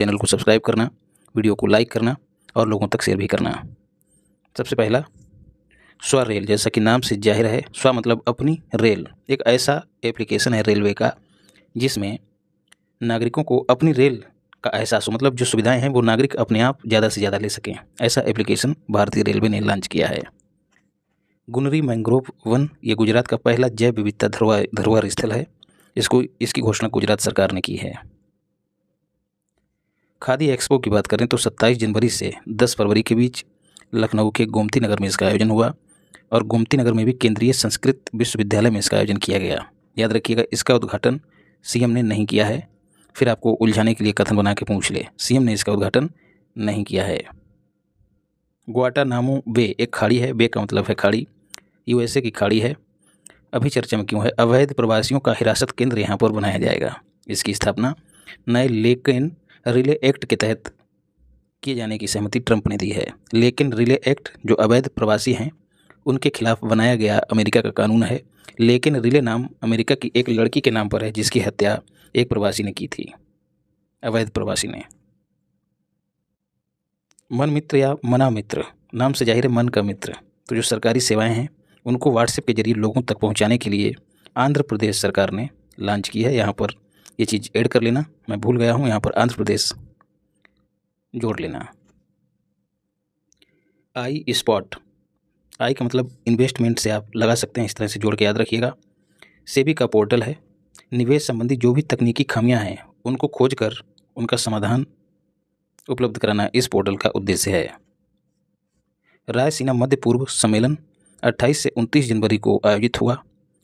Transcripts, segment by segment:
Channel को subscribe करना, video को लाइक करना और लोगों तक शेयर भी करना। सबसे पहला स्व रेल, जैसा कि नाम से जाहिर है, स्व मतलब अपनी, रेल एक ऐसा एप्लीकेशन है रेलवे का जिसमें नागरिकों को अपनी रेल का एहसास हो, मतलब जो सुविधाएं हैं वो नागरिक अपने आप ज़्यादा से ज़्यादा ले सकें। ऐसा एप्लीकेशन भारतीय रेलवे ने लॉन्च किया है। गुनरी मैंग्रोव वन, ये गुजरात का पहला जैव विविधता धरोहर स्थल है। इसकी घोषणा गुजरात सरकार ने की है। खादी एक्सपो की बात करें तो 27 जनवरी से 10 फरवरी के बीच लखनऊ के गोमती नगर में इसका आयोजन हुआ और गोमती नगर में भी केंद्रीय संस्कृत विश्वविद्यालय में इसका आयोजन किया गया। याद रखिएगा, इसका उद्घाटन सीएम ने नहीं किया है। फिर आपको उलझाने के लिए कथन बना के पूछ ले, सीएम ने इसका उद्घाटन नहीं किया है। ग्वाटानामो बे एक खाड़ी है, बे का मतलब है खाड़ी, यूएसए की खाड़ी है। अभी चर्चा में क्यों है? अवैध प्रवासियों का हिरासत केंद्र यहाँ पर बनाया जाएगा। इसकी स्थापना नए लेकिन रिले एक्ट के तहत किए जाने की सहमति ट्रंप ने दी है। लेकिन रिले एक्ट जो अवैध प्रवासी हैं उनके खिलाफ बनाया गया अमेरिका का कानून है। लेकिन रिले नाम अमेरिका की एक लड़की के नाम पर है जिसकी हत्या एक प्रवासी ने की थी, अवैध प्रवासी ने। मन मित्र या मना मित्र, नाम से जाहिर है मन का मित्र। तो जो सरकारी सेवाएं हैं उनको व्हाट्सएप के जरिए लोगों तक पहुंचाने के लिए आंध्र प्रदेश सरकार ने लॉन्च की है। यहाँ पर ये चीज़ ऐड कर लेना, मैं भूल गया हूँ, यहाँ पर आंध्र प्रदेश जोड़ लेना। आई स्पॉट, आई का मतलब इन्वेस्टमेंट से आप लगा सकते हैं, इस तरह से जोड़ के याद रखिएगा। सेबी का पोर्टल है, निवेश संबंधी जो भी तकनीकी खामियां हैं उनको खोज कर उनका समाधान उपलब्ध कराना इस पोर्टल का उद्देश्य है। रायसीना मध्य पूर्व सम्मेलन 28 से 29 जनवरी को आयोजित हुआ।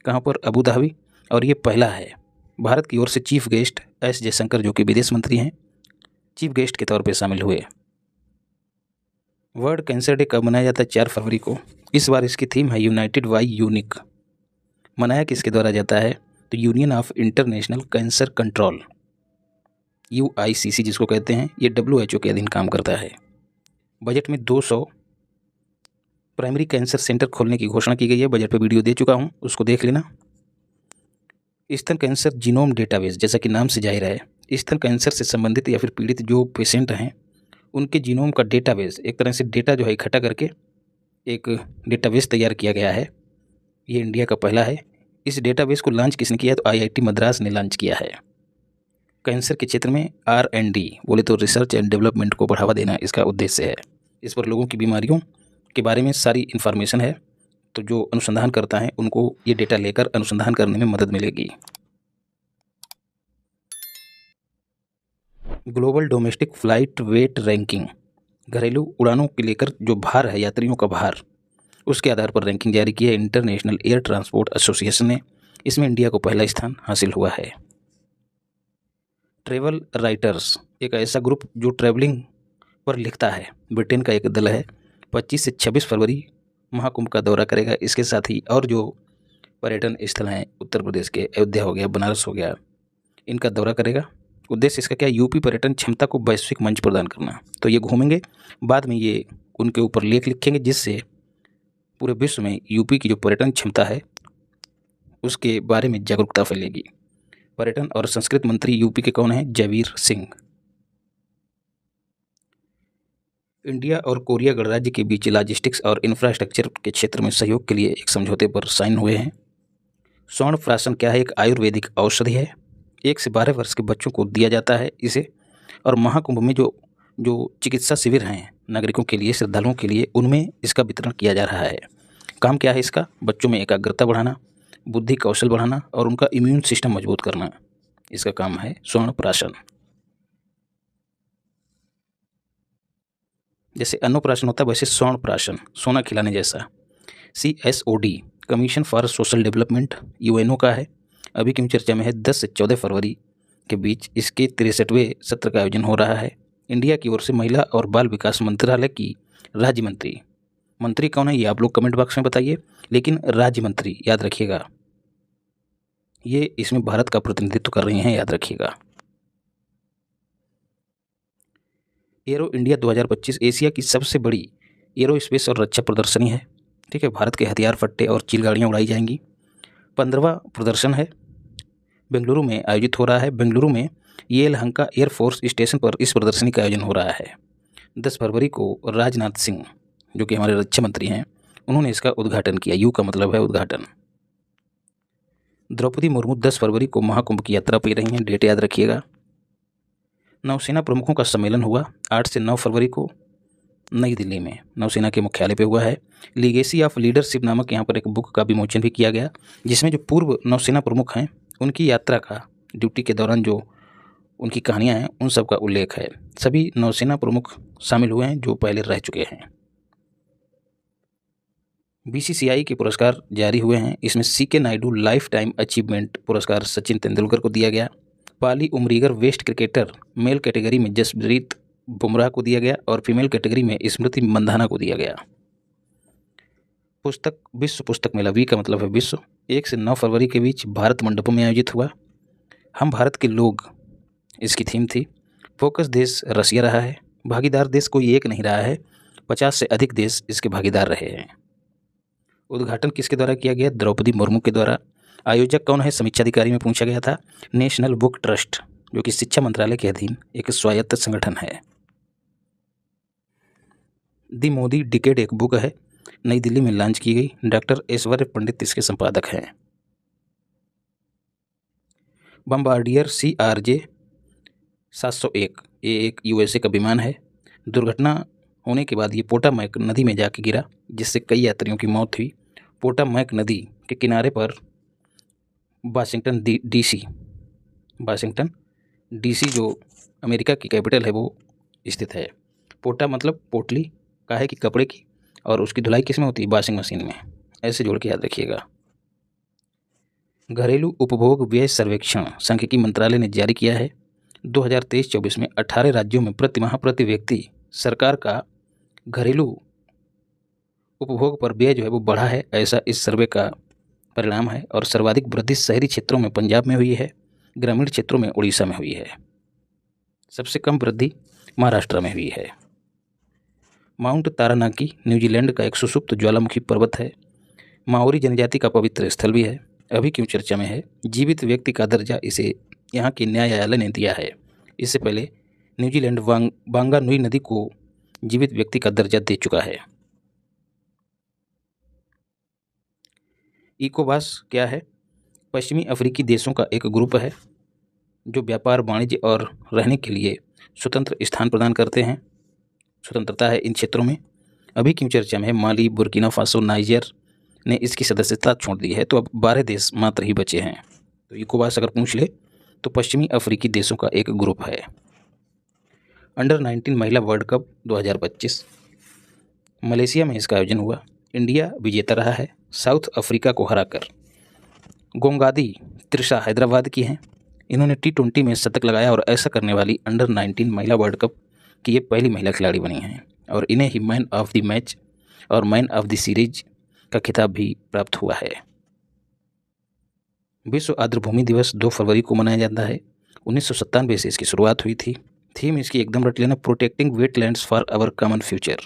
कहाँ पर? Abu Dhabi. और ये पहला है। भारत की ओर से चीफ गेस्ट एस जयशंकर, जो कि विदेश मंत्री हैं, चीफ गेस्ट के तौर पर शामिल हुए। वर्ल्ड कैंसर डे कब मनाया जाता है? 4 फरवरी को। इस बार इसकी थीम है यूनाइटेड वाई यूनिक। मनाया किसके द्वारा जाता है? तो union of international cancer control, UICC जिसको कहते हैं, ये WHO के अधीन काम करता है। बजट में 200 प्राइमरी कैंसर सेंटर खोलने की घोषणा की गई है। बजट पे वीडियो दे चुका हूँ, उसको देख लेना। स्तन कैंसर जीनोम डेटाबेस, जैसा कि नाम से जाहिर है, स्तन कैंसर से संबंधित या फिर पीड़ित जो पेशेंट हैं उनके जीनोम का डेटाबेस, एक तरह से डेटा जो है इकट्ठा करके एक डेटाबेस तैयार किया गया है। ये इंडिया का पहला है। इस डेटाबेस को लॉन्च किसने किया? तो IIT मद्रास ने लॉन्च किया है। कैंसर के क्षेत्र में R&D बोले तो रिसर्च एंड डेवलपमेंट को बढ़ावा देना इसका उद्देश्य है। इस पर लोगों की बीमारियों के बारे में सारी इन्फॉर्मेशन है, तो जो अनुसंधान करता है उनको ये डेटा लेकर अनुसंधान करने में मदद मिलेगी। Global domestic flight weight ranking, घरेलू उड़ानों के लेकर जो भार है, यात्रियों का भार, उसके आधार पर रैंकिंग जारी की है इंटरनेशनल एयर ट्रांसपोर्ट एसोसिएशन ने। इसमें इंडिया को पहला स्थान हासिल हुआ है। ट्रेवल राइटर्स एक ऐसा ग्रुप जो ट्रैवलिंग पर लिखता है, ब्रिटेन का एक दल है। 25 से 26 फरवरी महाकुंभ का दौरा करेगा। इसके साथ ही और जो पर्यटन स्थल हैं उत्तर प्रदेश के, अयोध्या हो गया, बनारस हो गया, इनका दौरा करेगा। उद्देश्य इसका क्या? यूपी पर्यटन क्षमता को वैश्विक मंच प्रदान करना। तो ये घूमेंगे, बाद में ये उनके ऊपर लेख लिखेंगे जिससे पूरे विश्व में यूपी की जो पर्यटन क्षमता है उसके बारे में जागरूकता फैलेगी। पर्यटन और संस्कृति मंत्री यूपी के कौन हैं? जयवीर सिंह। इंडिया और कोरिया गणराज्य के बीच लॉजिस्टिक्स और इंफ्रास्ट्रक्चर के क्षेत्र में सहयोग के लिए एक समझौते पर साइन हुए हैं। स्वर्ण प्राशन क्या है? एक आयुर्वेदिक औषधि है। 1 से 12 वर्ष के बच्चों को दिया जाता है इसे। और महाकुंभ में जो चिकित्सा शिविर हैं नागरिकों के लिए, श्रद्धालुओं के लिए, उनमें इसका वितरण किया जा रहा है। काम क्या है इसका? बच्चों में एकाग्रता बढ़ाना, बुद्धि कौशल बढ़ाना और उनका इम्यून सिस्टम मजबूत करना, इसका काम है स्वर्ण प्राशन। जैसे अन्नप्राशन होता है वैसे स्वर्ण प्राशन, सोना खिलाने जैसा। CSOD commission for social development UNO का है। अभी क्यों चर्चा में है? 10 से 14 फरवरी के बीच इसके 63वें सत्र का आयोजन हो रहा है। इंडिया की ओर से महिला और बाल विकास मंत्रालय की राज्य मंत्री कौन है? ये आप लोग कमेंट बॉक्स में बताइए, लेकिन राज्य मंत्री याद रखिएगा, ये इसमें भारत का प्रतिनिधित्व कर रही हैं, याद रखिएगा। एरो इंडिया 2025 एशिया की सबसे बड़ी एरो स्पेस और रक्षा प्रदर्शनी है। ठीक है, भारत के हथियार फट्टे और चिलगाड़ियाँ उड़ाई जाएंगी। 15वां प्रदर्शन है, बेंगलुरु में आयोजित हो रहा है। बेंगलुरु में ये यलहंका एयरफोर्स स्टेशन पर इस प्रदर्शनी का आयोजन हो रहा है। 10 फरवरी को राजनाथ सिंह, जो कि हमारे रक्षा मंत्री हैं, उन्होंने इसका उद्घाटन किया। यू का मतलब है उद्घाटन। द्रौपदी मुर्मू 10 फरवरी को महाकुंभ की यात्रा पर रही हैं, डेट याद रखिएगा। नौसेना प्रमुखों का सम्मेलन हुआ 8 से 9 फरवरी को नई दिल्ली में, नौसेना के मुख्यालय पे हुआ है। लीगेसी ऑफ लीडरशिप नामक यहाँ पर एक बुक का विमोचन भी किया गया, जिसमें जो पूर्व नौसेना प्रमुख हैं उनकी यात्रा का, ड्यूटी के दौरान जो उनकी कहानियाँ हैं, उन सब का उल्लेख है। सभी नौसेना प्रमुख शामिल हुए हैं जो पहले रह चुके हैं। बीसीसीआई के पुरस्कार जारी हुए हैं। इसमें C K Nayudu lifetime achievement पुरस्कार सचिन तेंदुलकर को दिया गया। Polly Umrigar best cricketer male category में जसप्रीत बुमराह को दिया गया और फीमेल कैटेगरी में स्मृति मंधाना को दिया गया। पुस्तक विश्व पुस्तक मेला, वी का मतलब है विश्व, 1 से 9 फरवरी के बीच भारत मंडपों में आयोजित हुआ। हम भारत के लोग इसकी थीम थी। फोकस देश रसिया रहा है। भागीदार देश कोई एक नहीं रहा है, 50 से अधिक देश इसके भागीदार रहे हैं। उद्घाटन किसके द्वारा किया गया? द्रौपदी मुर्मू के द्वारा। आयोजक कौन है? समीक्षाधिकारी में पूछा गया था। नेशनल बुक ट्रस्ट, जो कि शिक्षा मंत्रालय के अधीन एक स्वायत्त संगठन है। दी मोदी डिकेड एक बुक है, नई दिल्ली में लॉन्च की गई। डॉक्टर ऐश्वर्य पंडित इसके संपादक हैं। बम्बार्डियर CRJ 701 ये एक USA का विमान है। दुर्घटना होने के बाद ये पोटामैक नदी में जाके गिरा, जिससे कई यात्रियों की मौत हुई। पोटामैक नदी के किनारे पर वाशिंगटन DC जो अमेरिका की कैपिटल है वो स्थित है। पोटा मतलब पोटली, काहे की, कपड़े की, और उसकी धुलाई किस में होती है? वॉशिंग मशीन में। ऐसे जोड़ के याद रखिएगा। घरेलू उपभोग व्यय सर्वेक्षण सांख्यिकी मंत्रालय ने जारी किया है। 2023-24 में 18 राज्यों में प्रति माह प्रति व्यक्ति सरकार का घरेलू उपभोग पर व्यय जो है वो बढ़ा है, ऐसा इस सर्वे का परिणाम है। और सर्वाधिक वृद्धि शहरी क्षेत्रों में पंजाब में हुई है, ग्रामीण क्षेत्रों में उड़ीसा में हुई है। सबसे कम वृद्धि महाराष्ट्र में हुई है। माउंट तारानाकी न्यूजीलैंड का एक सुसुप्त ज्वालामुखी पर्वत है। माओरी जनजाति का पवित्र स्थल भी है। अभी क्यों चर्चा में है? जीवित व्यक्ति का दर्जा इसे यहाँ के न्यायालय ने दिया है। इससे पहले न्यूजीलैंड वांगानुई नदी को जीवित व्यक्ति का दर्जा दे चुका है। इकोवास क्या है? पश्चिमी अफ्रीकी देशों का एक ग्रुप है जो व्यापार, वाणिज्य और रहने के लिए स्वतंत्र स्थान प्रदान करते हैं। स्वतंत्रता है इन क्षेत्रों में। अभी क्यों चर्चा में है? माली, बुर्किना फासो, नाइजर ने इसकी सदस्यता छोड़ दी है, तो अब 12 देश मात्र ही बचे हैं। तो इकोवास अगर पूछ ले तो पश्चिमी अफ्रीकी देशों का एक ग्रुप है। अंडर 19 महिला वर्ल्ड कप 2025 मलेशिया में इसका आयोजन हुआ। इंडिया विजेता रहा है साउथ अफ्रीका को हराकर। गोंगादी त्रिशा हैदराबाद की हैं। इन्होंने T20 में शतक लगाया और ऐसा करने वाली अंडर 19 महिला वर्ल्ड कप की ये पहली महिला खिलाड़ी बनी हैं और इन्हें ही मैन ऑफ द मैच और मैन ऑफ द सीरीज का खिताब भी प्राप्त हुआ है। विश्व आर्द्रभूमि दिवस 2 फरवरी को मनाया जाता है। 1997 से इसकी शुरुआत हुई थी। थीम इसकी एकदम रट लेना, protecting wetlands for our common future.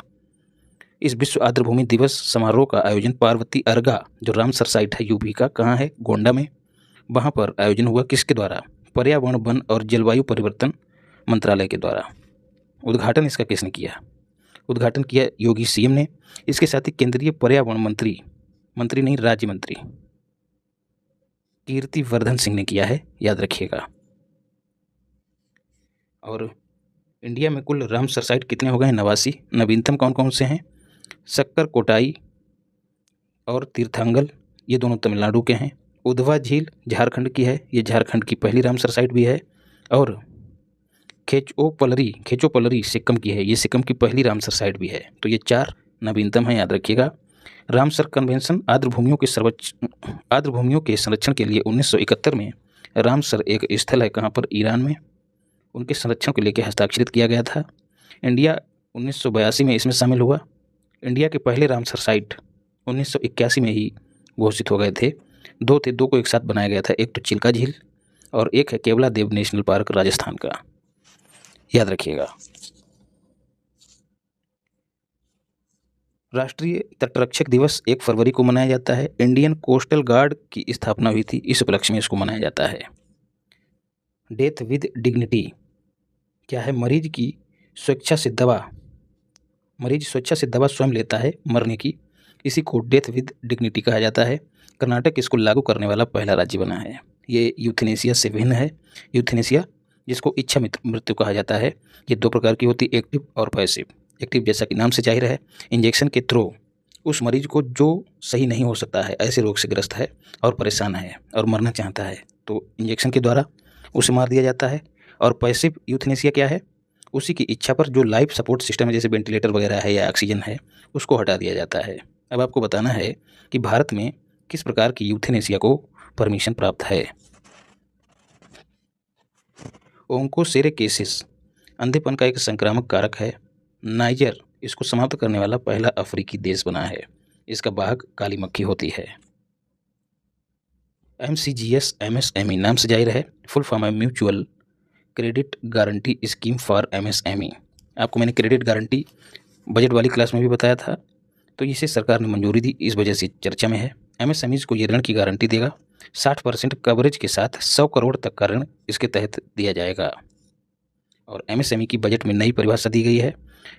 इस विश्व आर्द्रभूमि दिवस समारोह का आयोजन पार्वती अर्गा, जो रामसर साइट है यूपी का, कहाँ है? गोंडा में। वहाँ पर आयोजन हुआ किसके द्वारा? पर्यावरण, वन और जलवायु परिवर्तन मंत्रालय के द्वारा। उद्घाटन इसका किसने किया? उद्घाटन किया योगी CM ने। इसके साथ ही केंद्रीय पर्यावरण मंत्री नहीं, राज्य मंत्री कीर्तिवर्धन सिंह ने किया है, याद रखिएगा। और इंडिया में कुल रामसर साइट कितने हो गए? 89। नवीनतम कौन कौन से हैं? सक्कर कोटाई और तीर्थांगल, ये दोनों तमिलनाडु के हैं। उधवा झील झारखंड की है, ये झारखंड की पहली रामसर साइट भी है। और खेचोपलरी सिक्किम की है, ये सिक्किम की पहली रामसर साइट भी है। तो ये 4 नवीनतम हैं, याद रखिएगा। रामसर कन्वेंशन आर्द्रभूमियों के संरक्षण के लिए 1971 में रामसर एक स्थल है, कहाँ पर? ईरान में। उनके संरक्षण को लेकर हस्ताक्षरित किया गया था। इंडिया 1982 में इसमें शामिल हुआ। इंडिया के पहले रामसर साइट 1981 में ही घोषित हो गए थे। 2 थे, 2 को एक साथ बनाया गया था। एक तो चिल्का झील और एक है केवला देव नेशनल पार्क राजस्थान का, याद रखिएगा। राष्ट्रीय तटरक्षक दिवस 1 फरवरी को मनाया जाता है। इंडियन कोस्टल गार्ड की स्थापना हुई थी, इस उपलक्ष्य में इसको मनाया जाता है। डेथ विद डिग्निटी क्या है? मरीज स्वेच्छा से दवा स्वयं लेता है मरने की, इसी को डेथ विद डिग्निटी कहा जाता है। कर्नाटक इसको लागू करने वाला पहला राज्य बना है। ये यूथेनेसिया से भिन्न है। यूथेनेसिया जिसको इच्छा मृत्यु कहा जाता है, ये दो प्रकार की होती है, एक्टिव और पैसिव। एक्टिव जैसा कि नाम से जाहिर है, इंजेक्शन के थ्रू उस मरीज को जो सही नहीं हो सकता है, ऐसे रोग से ग्रस्त है और परेशान है और मरना चाहता है, तो इंजेक्शन के द्वारा उसे मार दिया जाता है। और पैसिव यूथेनेसिया क्या है? उसी की इच्छा पर जो लाइफ सपोर्ट सिस्टम है, जैसे वेंटिलेटर वगैरह है या ऑक्सीजन है, उसको हटा दिया जाता है। अब आपको बताना है कि भारत में किस प्रकार की यूथेनेसिया को परमिशन प्राप्त है। ओंकोसेरेकेसिस अंधेपन का एक संक्रामक कारक है। नाइजर इसको समाप्त करने वाला पहला अफ्रीकी देश बना है। इसका वाहक काली मक्खी होती है। MCGS MSME नाम से जाहिर है, फुल फॉर्म है mutual credit guarantee scheme for MSME। आपको मैंने क्रेडिट गारंटी बजट वाली क्लास में भी बताया था, तो इसे सरकार ने मंजूरी दी, इस वजह से चर्चा में है। MSMEs को ये ऋण की गारंटी देगा। 60% कवरेज के साथ 100 करोड़ तक का ऋण इसके तहत दिया जाएगा। और MSME की बजट में नई परिभाषा दी गई है।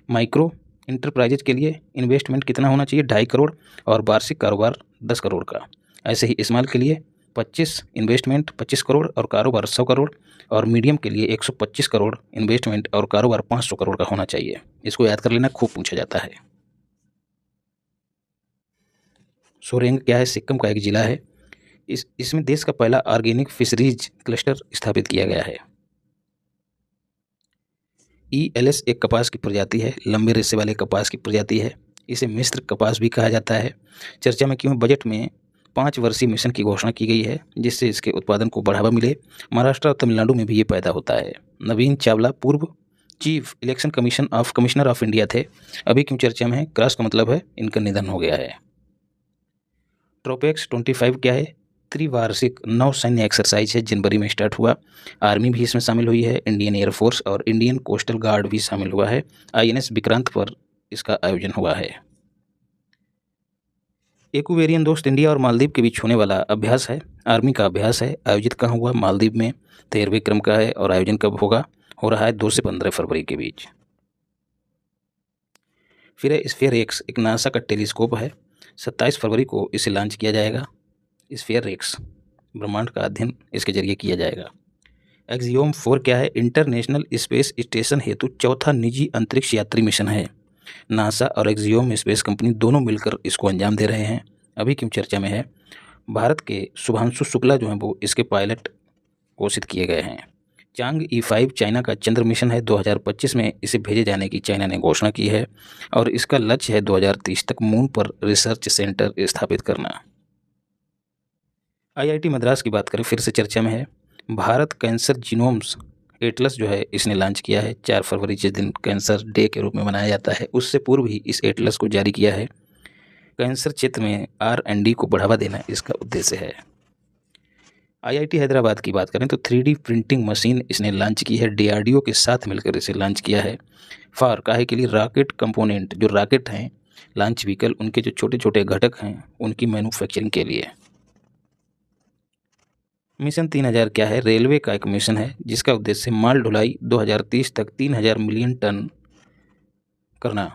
माइक्रो इंटरप्राइजेज के लिए इन्वेस्टमेंट कितना होना चाहिए? 2.5 करोड़ और वार्षिक कारोबार 10 करोड़ का। ऐसे ही स्मॉल के लिए 25 करोड़ और कारोबार 100 करोड़, और मीडियम के लिए 125 करोड़ इन्वेस्टमेंट और कारोबार 500 करोड़ का होना चाहिए। इसको याद कर लेना, खूब पूछा जाता है। सोरेंग क्या है? सिक्किम का एक जिला है। इसमें देश का पहला ऑर्गेनिक फिशरीज क्लस्टर स्थापित किया गया है। ELS एक कपास की प्रजाति है, लंबे रेशे वाले कपास की प्रजाति है। इसे मिस्र कपास भी कहा जाता है। चर्चा में क्यों? बजट में 5 वर्षीय मिशन की घोषणा की गई है, जिससे इसके उत्पादन को बढ़ावा मिले। महाराष्ट्र और तमिलनाडु में भी ये पैदा होता है। नवीन चावला पूर्व chief election commissioner of India थे, अभी क्यों चर्चा में है? क्रॉस का मतलब है इनका निधन हो गया है। ट्रोपेक्स 25 क्या है? त्रिवार्षिक नौसैन्य एक्सरसाइज है, जनवरी में स्टार्ट हुआ। आर्मी भी इसमें शामिल हुई है, इंडियन एयरफोर्स और इंडियन कोस्टल गार्ड भी शामिल हुआ है। INS विक्रांत पर इसका आयोजन हुआ है। एक्वेरियन दोस्त इंडिया और मालदीव के बीच होने वाला अभ्यास है, आर्मी का अभ्यास है। आयोजित कहाँ हुआ? मालदीव में। 13वें क्रम का है और आयोजन कब होगा? हो रहा है 2 से 15 फरवरी के बीच। फिर है स्फीयर एक्स, एक नासा का टेलीस्कोप है। 27 फरवरी को इसे लॉन्च किया जाएगा। स्फीयर एक्स ब्रह्मांड का अध्ययन इसके जरिए किया जाएगा। एक्सियोम 4 क्या है? इंटरनेशनल स्पेस स्टेशन हेतु चौथा निजी अंतरिक्ष यात्री मिशन है। नासा और एक्सियोम स्पेस कंपनी दोनों मिलकर इसको अंजाम दे रहे हैं। अभी क्यों चर्चा में है? भारत के शुभांशु शुक्ला जो हैं वो इसके पायलट घोषित किए गए हैं। चांग E5 चाइना का चंद्र मिशन है। 2025 में इसे भेजे जाने की चाइना ने घोषणा की है और इसका लक्ष्य है 2030 तक मून पर रिसर्च सेंटर स्थापित करना। IIT मद्रास की बात करें, फिर से चर्चा में है। भारत कैंसर जीनोम्स एटलस जो है इसने लॉन्च किया है। 4 फरवरी जिस दिन कैंसर डे के रूप में मनाया जाता है, उससे पूर्व ही इस एटलस को जारी किया है। कैंसर क्षेत्र में R&D को बढ़ावा देना इसका उद्देश्य है। IIT हैदराबाद की बात करें तो 3D प्रिंटिंग मशीन इसने लॉन्च की है। DRDO के साथ मिलकर इसे लॉन्च किया है। फार काहे के लिए? रॉकेट कंपोनेंट, जो रॉकेट हैं लॉन्च व्हीकल, उनके जो छोटे छोटे घटक हैं उनकी मैन्युफैक्चरिंग के लिए। मिशन 3000 क्या है? रेलवे का एक मिशन है जिसका उद्देश्य माल ढुलाई 2030 तक 3000 मिलियन टन करना।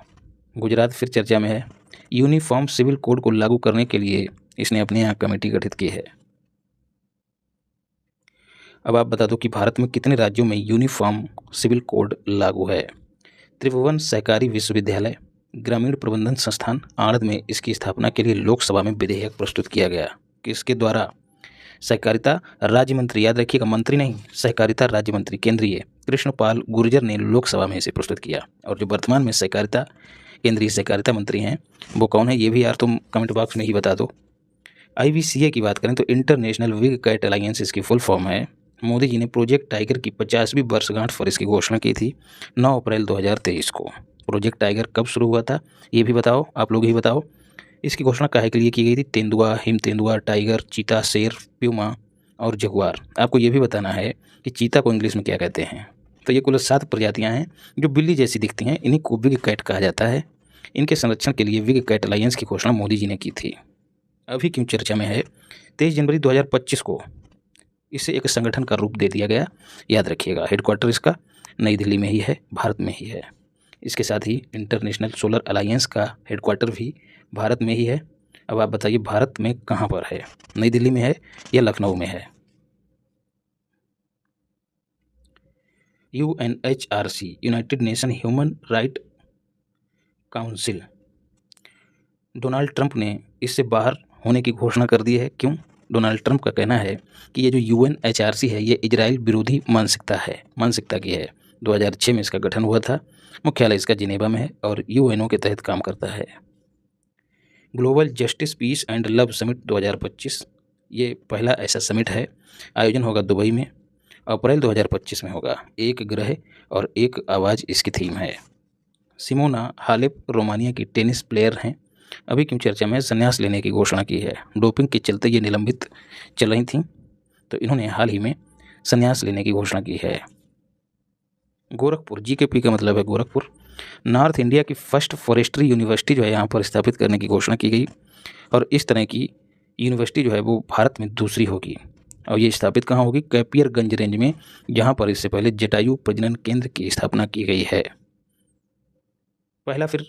गुजरात फिर चर्चा में है। यूनिफॉर्म सिविल कोड को लागू करने के लिए इसने अपने यहाँ कमेटी गठित की है। अब आप बता दो कि भारत में कितने राज्यों में यूनिफॉर्म सिविल कोड लागू है। त्रिभुवन सहकारी विश्वविद्यालय ग्रामीण प्रबंधन संस्थान आणंद में इसकी स्थापना के लिए लोकसभा में विधेयक प्रस्तुत किया गया। किसके द्वारा? सहकारिता राज्य मंत्री, याद रखिएगा, मंत्री नहीं, सहकारिता राज्य मंत्री केंद्रीय कृष्णपाल गुर्जर ने लोकसभा में इसे प्रस्तुत किया। और जो वर्तमान में केंद्रीय सहकारिता मंत्री हैं वो कौन है, ये भी यार तुम कमेंट बॉक्स में ही बता दो। IVCA की बात करें तो इंटरनेशनल विग कैट अलायंस इसकी फुल फॉर्म है। मोदी जी ने प्रोजेक्ट टाइगर की 50वीं वर्षगांठ पर इसकी घोषणा की थी 9 अप्रैल 2023 को। प्रोजेक्ट टाइगर कब शुरू हुआ था ये भी बताओ, आप लोग ही बताओ। इसकी घोषणा काहे के लिए की गई थी? तेंदुआ, हिम तेंदुआ, टाइगर, चीता, शेर, प्यूमा और जगुआर। आपको ये भी बताना है कि चीता को इंग्लिश में क्या कहते हैं। तो ये कुल 7 प्रजातियां हैं जो बिल्ली जैसी दिखती हैं, इन्हीं को विग कैट कहा जाता है। इनके संरक्षण के लिए विग कैट अलायंस की घोषणा मोदी जी ने की थी। अभी क्यों चर्चा में है? 23 जनवरी 2025 को इसे एक संगठन का रूप दे दिया गया, याद रखिएगा। हेडक्वार्टर इसका नई दिल्ली में ही है, भारत में ही है। इसके साथ ही इंटरनेशनल सोलर अलायंस का हेडक्वार्टर भी भारत में ही है। अब आप बताइए भारत में कहाँ पर है, नई दिल्ली में है या लखनऊ में है? UNHRC, United nation human right council, Donald Trump ने इससे बाहर होने की घोषणा कर दी है। क्यों? डोनाल्ड ट्रंप का कहना है कि ये जो UNHRC है ये इजराइल विरोधी मानसिकता की है। 2006 में इसका गठन हुआ था, मुख्यालय इसका जिनेवा में है और UNO के तहत काम करता है। Global justice peace and love summit 2025, ये पहला ऐसा समिट है। आयोजन होगा दुबई में, अप्रैल 2025 में होगा। एक ग्रह और एक आवाज़ इसकी थीम है। सिमोना हालेप रोमानिया की टेनिस प्लेयर हैं, अभी क्यों चर्चा में संन्यास लेने की घोषणा की है। डोपिंग के चलते ये निलंबित चल रही थीं, तो इन्होंने हाल ही में संन्यास लेने की घोषणा की है। गोरखपुर, GKP का मतलब है गोरखपुर, नॉर्थ इंडिया की फर्स्ट फॉरेस्ट्री यूनिवर्सिटी जो है यहाँ पर स्थापित करने की घोषणा की गई और इस तरह की यूनिवर्सिटी जो है वो भारत में दूसरी होगी। और ये स्थापित कहाँ होगी? कैपियरगंज रेंज में, जहाँ पर इससे पहले जटायु प्रजनन केंद्र की स्थापना की गई है। पहला फिर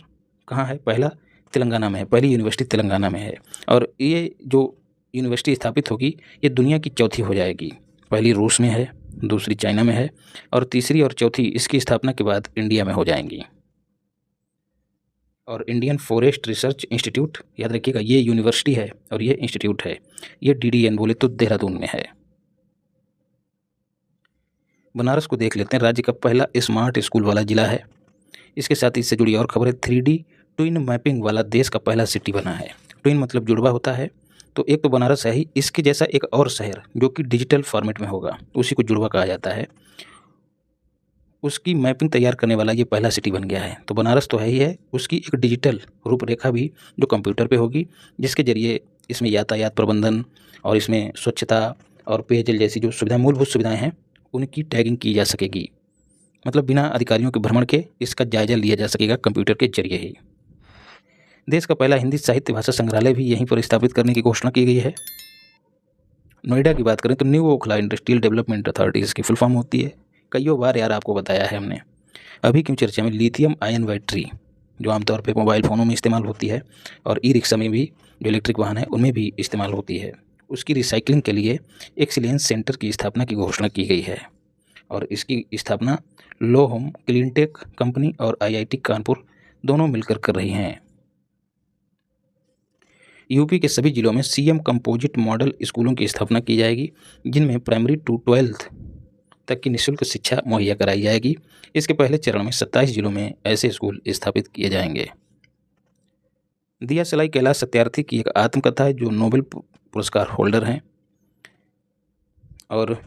कहाँ है? पहला तेलंगाना में है, पहली यूनिवर्सिटी तेलंगाना में है। और ये जो यूनिवर्सिटी स्थापित होगी ये दुनिया की चौथी हो जाएगी। पहली रूस में है, दूसरी चाइना में है और तीसरी और चौथी इसकी स्थापना के बाद इंडिया में हो जाएंगी। और इंडियन फॉरेस्ट रिसर्च इंस्टीट्यूट, याद रखिएगा, ये यूनिवर्सिटी है और ये इंस्टीट्यूट है, ये DDN बोले तो देहरादून में है। बनारस को देख लेते हैं, राज्य का पहला स्मार्ट स्कूल वाला जिला है। इसके साथ ही इससे जुड़ी और खबर है, 3D ट्विन मैपिंग वाला देश का पहला सिटी बना है। ट्विन मतलब जुड़वा होता है, तो एक तो बनारस है ही, इसके जैसा एक और शहर जो कि डिजिटल फॉर्मेट में होगा, उसी को जुड़वा कहा जाता है। उसकी मैपिंग तैयार करने वाला ये पहला सिटी बन गया है। तो बनारस तो है ही है, उसकी एक डिजिटल रूपरेखा भी जो कंप्यूटर पे होगी, जिसके जरिए इसमें यातायात प्रबंधन और इसमें स्वच्छता और पेयजल जैसी जो सुविधाएं, मूलभूत सुविधाएं हैं, उनकी टैगिंग की जा सकेगी। मतलब बिना अधिकारियों के भ्रमण के इसका जायजा लिया जा सकेगा कंप्यूटर के जरिए ही। देश का पहला हिंदी साहित्य भाषा संग्रहालय भी यहीं पर स्थापित करने की घोषणा की गई है। नोएडा की बात करें तो new Okhla industrial development authority इसकी फुल फॉर्म होती है। कईयों बार यार आपको बताया है हमने। अभी क्यों चर्चा में? लिथियम आयन बैटरी जो आमतौर पे मोबाइल फ़ोनों में इस्तेमाल होती है और ई-रिक्शा में भी, जो इलेक्ट्रिक वाहन है उनमें भी इस्तेमाल होती है, उसकी रिसाइकलिंग के लिए एक्सीलेंस सेंटर की स्थापना की घोषणा की गई है। और इसकी स्थापना लोहोम क्लीनटेक कंपनी और IIT कानपुर दोनों मिलकर कर रही हैं। यूपी के सभी जिलों में CM कंपोजिट मॉडल स्कूलों की स्थापना की जाएगी, जिनमें प्राइमरी टू 12th तक की निःशुल्क शिक्षा मुहैया कराई जाएगी। इसके पहले चरण में 27 जिलों में ऐसे स्कूल स्थापित किए जाएंगे। दिया सलाई कैलाश सत्यार्थी की एक आत्मकथा है, जो नोबेल पुरस्कार होल्डर हैं। और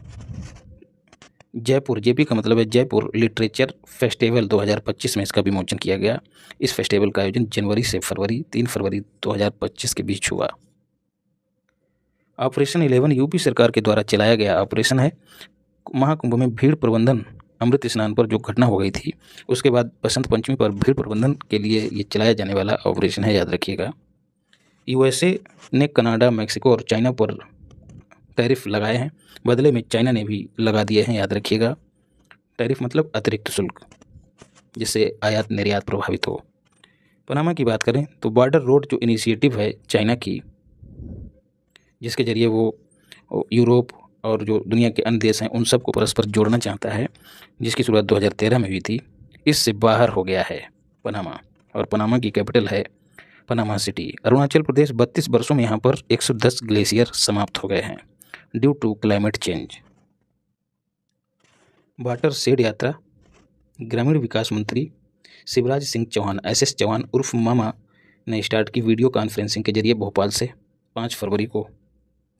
जयपुर, JP का मतलब है जयपुर लिटरेचर फेस्टिवल 2025 में इसका विमोचन किया गया। इस फेस्टिवल का आयोजन जनवरी से 3 फरवरी 2025 के बीच हुआ। ऑपरेशन 11 यूपी सरकार के द्वारा चलाया गया ऑपरेशन है। महाकुंभ में भीड़ प्रबंधन, अमृत स्नान पर जो घटना हो गई थी उसके बाद बसंत पंचमी पर भीड़ प्रबंधन के लिए ये चलाया जाने वाला ऑपरेशन है, याद रखिएगा। USA ने कनाडा, मैक्सिको और चाइना पर टैरिफ लगाए हैं, बदले में चाइना ने भी लगा दिए हैं, याद रखिएगा। टैरिफ मतलब अतिरिक्त शुल्क, जिससे आयात निर्यात प्रभावित हो। पनामा की बात करें तो बॉर्डर रोड जो इनिशिएटिव है चाइना की, जिसके जरिए वो यूरोप और जो दुनिया के अन्य देश हैं उन सबको परस्पर जोड़ना चाहता है, जिसकी शुरुआत 2013 में हुई थी, इससे बाहर हो गया है पनामा। और पनामा की कैपिटल है पनामा सिटी। अरुणाचल प्रदेश, 32 वर्षों में यहाँ पर 110 ग्लेशियर समाप्त हो गए हैं due to climate change. Watershed यात्रा, ग्रामीण विकास मंत्री शिवराज सिंह चौहान, SS चौहान उर्फ मामा ने स्टार्ट की वीडियो कॉन्फ्रेंसिंग के जरिए भोपाल से 5 फरवरी को।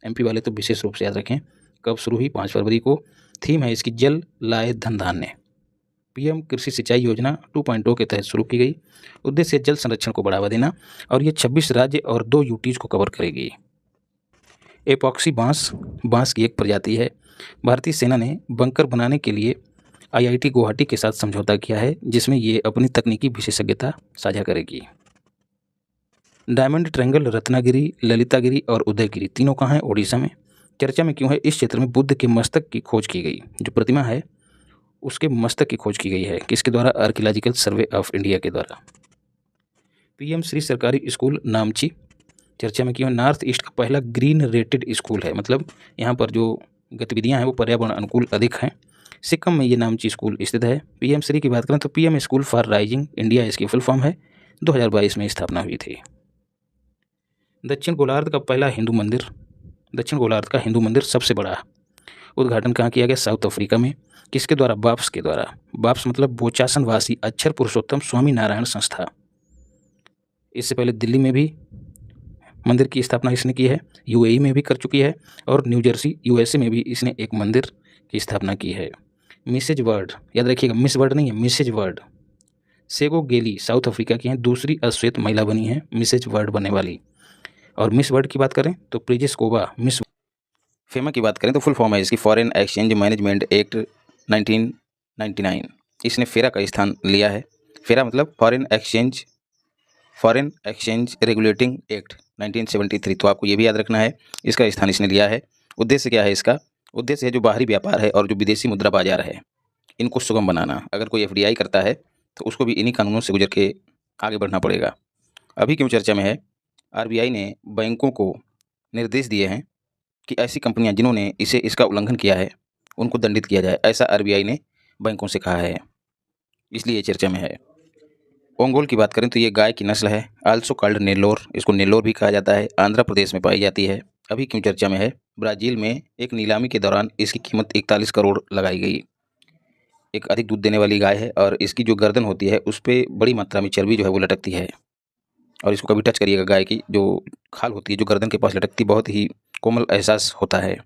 MP वाले तो विशेष रूप से याद रखें कब शुरू हुई, 5 फरवरी को। थीम है इसकी जल लाए धन धान्य। PM कृषि सिंचाई योजना 2.0 के तहत शुरू की गई। उद्देश्य जल संरक्षण को बढ़ावा देना और ये 26 राज्य और 2 UTs को कवर करेगी। एपॉक्सी बांस की एक प्रजाति है। भारतीय सेना ने बंकर बनाने के लिए IIT गुवाहाटी के साथ समझौता किया है, जिसमें ये अपनी तकनीकी विशेषज्ञता साझा करेगी। डायमंड ट्रायंगल रत्नागिरी, ललितागिरी और उदयगिरी तीनों कहाँ हैं? ओडिशा में। चर्चा में क्यों है? इस क्षेत्र में बुद्ध के मस्तक की खोज की गई, जो प्रतिमा है उसके मस्तक की खोज की गई है। किसके द्वारा? आर्कियोलॉजिकल सर्वे ऑफ इंडिया के द्वारा। पीएम श्री सरकारी स्कूल नामची चर्चा में क्यों है? नॉर्थ ईस्ट का पहला ग्रीन रेटेड स्कूल है, मतलब यहाँ पर जो गतिविधियाँ हैं वो पर्यावरण अनुकूल अधिक हैं। सिक्किम में ये नामची स्कूल स्थित है। पीएम श्री की बात करें तो PM school for rising India इसकी फुल फॉर्म है, 2022 में स्थापना हुई थी। दक्षिण गोलार्ध का पहला हिंदू मंदिर, दक्षिण गोलार्ध का हिंदू मंदिर सबसे बड़ा उद्घाटन कहाँ किया गया? साउथ अफ्रीका में। किसके द्वारा? बाप्स के द्वारा। बाप्स मतलब बोचासन वासी अक्षर पुरुषोत्तम स्वामी नारायण संस्था। इससे पहले दिल्ली में भी मंदिर की स्थापना इसने की है, यूएई में भी कर चुकी है और न्यू जर्सी यूएसए में भी इसने एक मंदिर की स्थापना की है। मिसेज वर्ड याद रखिएगा, मिस वर्ड नहीं है, मिसेज वर्ड। सेगो गेली साउथ अफ्रीका की हैं, दूसरी अश्वेत महिला बनी है मिसेज वर्ड बनने वाली। और मिस वर्ड की बात करें तो प्रिजेस्कोवा मिस। फेमा की बात करें तो फुल फॉर्म है इसकी फॉरेन एक्सचेंज मैनेजमेंट एक्ट 1999। इसने फेरा का स्थान लिया है। फेरा मतलब फॉरेन एक्सचेंज रेगुलेटिंग एक्ट 1973। तो आपको ये भी याद रखना है, इसका स्थान इसने लिया है। उद्देश्य क्या है इसका? उद्देश्य है जो बाहरी व्यापार है और जो विदेशी मुद्रा बाजार है इनको सुगम बनाना। अगर कोई एफडीआई करता है तो उसको भी इन्हीं कानूनों से गुजर के आगे बढ़ना पड़ेगा। अभी क्यों चर्चा में है? आरबीआई ने बैंकों को निर्देश दिए हैं कि ऐसी कंपनियां जिन्होंने इसका उल्लंघन किया है उनको दंडित किया जाए, ऐसा आरबीआई ने बैंकों से कहा है, इसलिए ये चर्चा में है। ओंगोल की बात करें तो ये गाय की नस्ल है, आल्सो कॉल्ड नेल्लोर, इसको नेल्लोर भी कहा जाता है, आंध्र प्रदेश में पाई जाती है। अभी क्यों चर्चा में है? ब्राज़ील में एक नीलामी के दौरान इसकी कीमत 41 करोड़ लगाई गई। एक अधिक दूध देने वाली गाय है और इसकी जो गर्दन होती है उस पर बड़ी मात्रा में चर्बी जो है वो लटकती है। और इसको कभी टच करिएगा, गाय की जो खाल होती है जो गर्दन के पास लटकती, बहुत ही कोमल एहसास होता है,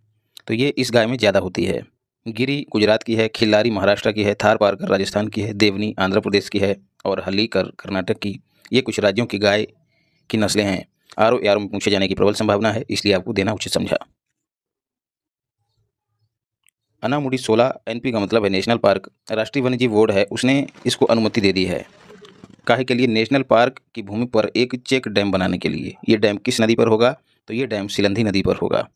तो ये इस गाय में ज़्यादा होती है। गिरी गुजरात की है, खिल्लारी महाराष्ट्र की है, थारपारकर राजस्थान की है, देवनी आंध्र प्रदेश की है और हल्लीकर कर्नाटक की। ये कुछ राज्यों की गाय की नस्लें हैं। आर ओ में पूछे जाने की प्रबल संभावना है, इसलिए आपको देना उचित समझा। अनामुडी 16 एनपी का मतलब है नेशनल पार्क। राष्ट्रीय वन्यजीव बोर्ड है उसने इसको अनुमति दे दी है। काहे के लिए? नेशनल पार्क की भूमि पर एक चेक डैम बनाने के लिए। ये डैम किस नदी पर होगा? तो ये डैम सिलंधी नदी पर होगा,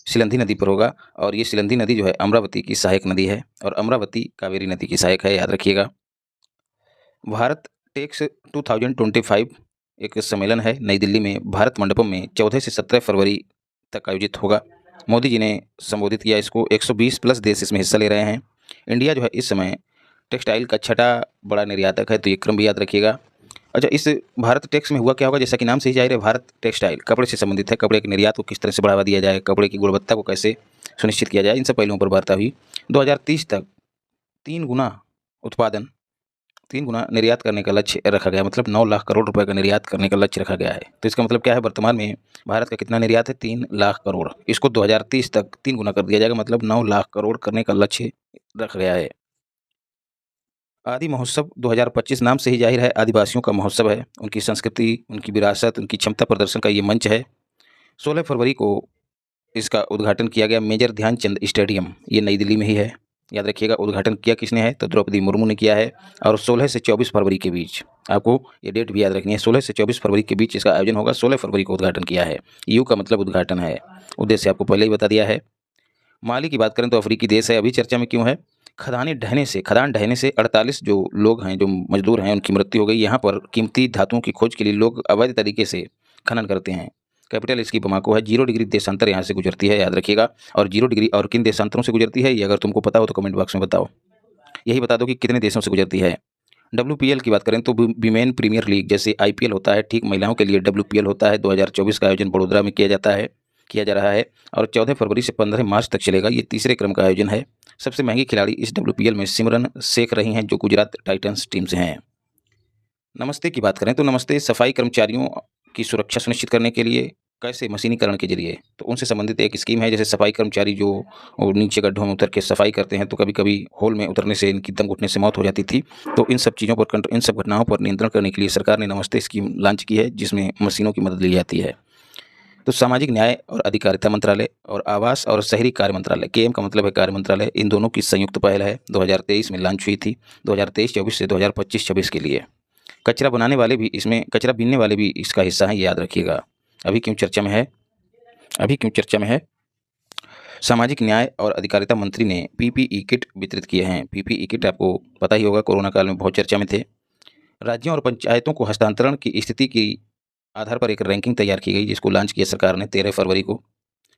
सिलंधी नदी पर होगा। और ये सिलंधी नदी जो है अमरावती की सहायक नदी है और अमरावती कावेरी नदी की सहायक है, याद रखिएगा। भारत टेक्स 2025 एक सम्मेलन है नई दिल्ली में भारत मंडपम में 14 से 17 फरवरी तक आयोजित होगा। मोदी जी ने संबोधित किया इसको। 120 प्लस देश इसमें हिस्सा ले रहे हैं। इंडिया जो है इस समय टेक्सटाइल का छठा बड़ा निर्यातक है, तो ये क्रम भी याद रखिएगा। अच्छा, इस भारत टेक्स में हुआ क्या होगा? जैसा कि नाम से ही जाहिर है, भारत टेक्सटाइल कपड़े से संबंधित है। कपड़े के निर्यात को किस तरह से बढ़ावा दिया जाए, कपड़े की गुणवत्ता को कैसे सुनिश्चित किया जाए, इन सब पहलुओं पर वार्ता हुई। 2030 तक 3 गुना निर्यात करने का लक्ष्य रखा गया, मतलब 9 लाख करोड़ रुपए का निर्यात करने का लक्ष्य रखा गया है। तो इसका मतलब क्या है? वर्तमान में भारत का कितना निर्यात है? 3 लाख करोड़। इसको 2030 तक 3 गुना कर दिया जाएगा, मतलब 9 लाख करोड़ करने का लक्ष्य रखा गया है। आदि महोत्सव 2025 नाम से ही जाहिर है आदिवासियों का महोत्सव है। उनकी संस्कृति, उनकी विरासत, उनकी क्षमता प्रदर्शन का ये मंच है। 16 फरवरी को इसका उद्घाटन किया गया मेजर ध्यानचंद स्टेडियम, ये नई दिल्ली में ही है, याद रखिएगा। उद्घाटन किया किसने है? तो द्रौपदी मुर्मू ने किया है। और 16 से 24 फरवरी के बीच आपको ये डेट भी याद रखनी है, 16 से 24 फरवरी के बीच इसका आयोजन होगा। 16 फरवरी को उद्घाटन किया है। यू का मतलब उद्घाटन है। उद्देश्य आपको पहले ही बता दिया है। माली की बात करें तो अफ्रीकी देश है, अभी चर्चा में क्यों है? खदान ढहने से 48 जो लोग हैं, जो मजदूर हैं, उनकी मृत्यु हो गई। यहाँ पर कीमती धातुओं की खोज के लिए लोग अवैध तरीके से खनन करते हैं। कैपिटल इसकी बमाको है। 0 डिग्री देशांतर यहाँ से गुजरती है, याद रखिएगा। और 0 डिग्री और किन देशांतरों से गुजरती है, ये अगर तुमको पता हो तो कमेंट बॉक्स में बताओ। यही बता दो कि कितने देशों से गुजरती है। WPL की बात करें तो विमेन प्रीमियर लीग, जैसे IPL होता है, ठीक महिलाओं के लिए WPL होता है। 2024 का आयोजन बड़ोदरा में किया जा रहा है और 14 फरवरी से 15 मार्च तक चलेगा। ये तीसरे क्रम का आयोजन है। सबसे महंगी खिलाड़ी इस WPL में सिमरन शेख रही हैं, जो गुजरात टाइटंस टीम से हैं। नमस्ते की बात करें तो नमस्ते सफाई कर्मचारियों की सुरक्षा सुनिश्चित करने के लिए कैसे? मशीनीकरण के जरिए। तो उनसे संबंधित एक स्कीम है। जैसे सफाई कर्मचारी जो नीचे गड्ढों में उतर के सफाई करते हैं, तो कभी कभी होल में उतरने से इनकी दम घुटने से मौत हो जाती थी। तो इन सब चीज़ों पर, इन सब घटनाओं पर नियंत्रण करने के लिए सरकार ने नमस्ते स्कीम लॉन्च की है, जिसमें मशीनों की मदद ली जाती है। तो सामाजिक न्याय और अधिकारिता मंत्रालय और आवास और शहरी कार्य मंत्रालय, KM का मतलब है कार्य मंत्रालय, इन दोनों की संयुक्त पहल है। 2023 में लॉन्च हुई थी। 2023-24 से 2025-26 के लिए। कचरा बीनने वाले भी इसका हिस्सा है, याद रखिएगा। अभी क्यों चर्चा में है? सामाजिक न्याय और अधिकारिता मंत्री ने पीपीई किट वितरित किए हैं। पीपीई किट आपको पता ही होगा, कोरोना काल में बहुत चर्चा में थे। राज्यों और पंचायतों को हस्तांतरण की स्थिति की आधार पर एक रैंकिंग तैयार की गई, जिसको लॉन्च किया सरकार ने 13 फरवरी को।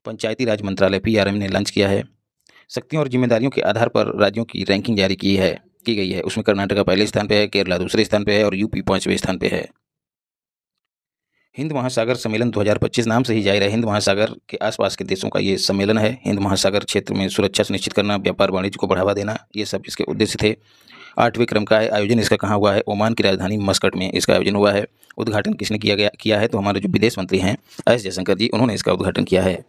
पंचायती राज मंत्रालय पीआरएम ने लॉन्च किया है। शक्तियों और जिम्मेदारियों के आधार पर राज्यों की रैंकिंग जारी की गई है। उसमें कर्नाटका पहले स्थान पे है, केरला दूसरे स्थान पे है और यूपी 5वें स्थान पे है। हिंद महासागर सम्मेलन 2025 नाम से ही जाहिर है, हिंद महासागर के आसपास के देशों का ये सम्मेलन है। हिंद महासागर क्षेत्र में सुरक्षा सुनिश्चित करना, व्यापार वाणिज्य को बढ़ावा देना, ये सब इसके उद्देश्य थे। 8वें क्रम का है। आयोजन इसका कहाँ हुआ है? ओमान की राजधानी मस्कट में इसका आयोजन हुआ है। उद्घाटन किसने किया है? तो हमारे जो विदेश मंत्री हैं एस जयशंकर जी, उन्होंने इसका उद्घाटन किया है।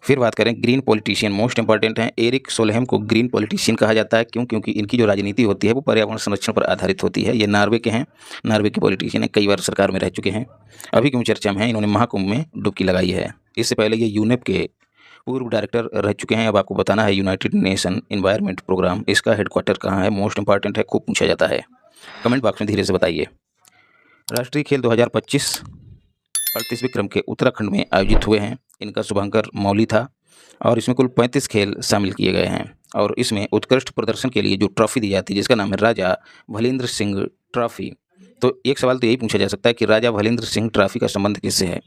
फिर बात करें ग्रीन पॉलिटिशियन, मोस्ट इंपॉर्टेंट हैं। एरिक सोलहेम को ग्रीन पॉलिटिशियन कहा जाता है। क्यों? क्योंकि इनकी जो राजनीति होती है वो पर्यावरण संरक्षण पर आधारित होती है। ये नॉर्वे के हैं, नॉर्वे के पॉलिटिशियन हैं, कई बार सरकार में रह चुके हैं। अभी क्यों चर्चा में है? इन्होंने महाकुंभ में डुबकी लगाई है। इससे पहले ये यूनेप के पूर्व डायरेक्टर रह चुके हैं। अब आपको बताना है यूनाइटेड नेशन एनवायरनमेंट प्रोग्राम, इसका हेडक्वार्टर कहाँ है? मोस्ट इंपॉर्टेंट है, खूब पूछा जाता है। कमेंट बॉक्स में धीरे से बताइए। राष्ट्रीय खेल 2025 38वें क्रम के उत्तराखंड में आयोजित हुए हैं। इनका शुभांकर मौली था और इसमें कुल 35 खेल शामिल किए गए हैं। और इसमें उत्कृष्ट प्रदर्शन के लिए जो ट्रॉफी दी जाती है, जिसका नाम है राजा भलेंद्र सिंह ट्रॉफी। तो एक सवाल तो यही पूछा जा सकता है कि राजा भलेंद्र सिंह ट्रॉफी का संबंध किससे है?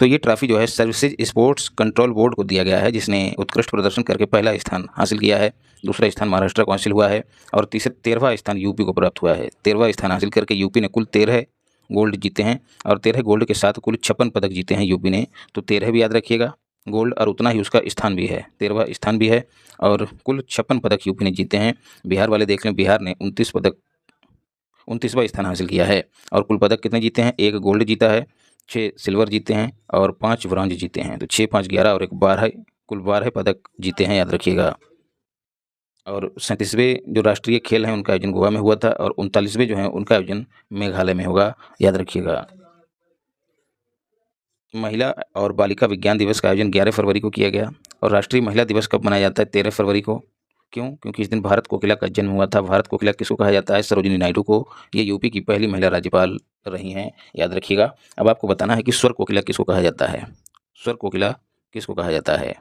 तो ये ट्रॉफी जो है सर्विसेज स्पोर्ट्स कंट्रोल बोर्ड को दिया गया है, जिसने उत्कृष्ट प्रदर्शन करके पहला स्थान हासिल किया है। दूसरा स्थान महाराष्ट्र को हासिल हुआ है और 13वां स्थान यूपी को प्राप्त हुआ है। 13वां स्थान हासिल करके यूपी ने कुल 13 गोल्ड जीते हैं और 13 गोल्ड के साथ कुल 56 पदक जीते हैं यूपी ने। तो 13 भी याद रखिएगा गोल्ड, और उतना ही उसका स्थान भी है, 13वां स्थान भी है और कुल 56 पदक यूपी ने जीते हैं। बिहार वाले देख लें, बिहार ने 29वां स्थान हासिल किया है और कुल पदक कितने जीते हैं? 1 गोल्ड जीता है, 6 सिल्वर जीते हैं और 5 ब्रॉन्ज जीते हैं। तो 6, 5, 11 और 1 12, कुल 12 पदक जीते हैं, याद रखिएगा। और 37वें जो राष्ट्रीय खेल हैं उनका आयोजन गोवा में हुआ था और 39वें जो हैं उनका आयोजन मेघालय में होगा, याद रखिएगा। महिला और बालिका विज्ञान दिवस का आयोजन 11 फरवरी को किया गया। और राष्ट्रीय महिला दिवस कब मनाया जाता है? 13 फरवरी को। क्यों? क्योंकि इस दिन भारत कोकिला का जन्म हुआ था। भारत कोकिला किसको कहा जाता है? सरोजिनी नायडू को। ये यूपी की पहली महिला राज्यपाल रही हैं, याद रखिएगा। अब आपको बताना है कि स्वर कोकिला किसको कहा जाता है? स्वर कोकिला किसको कहा जाता है?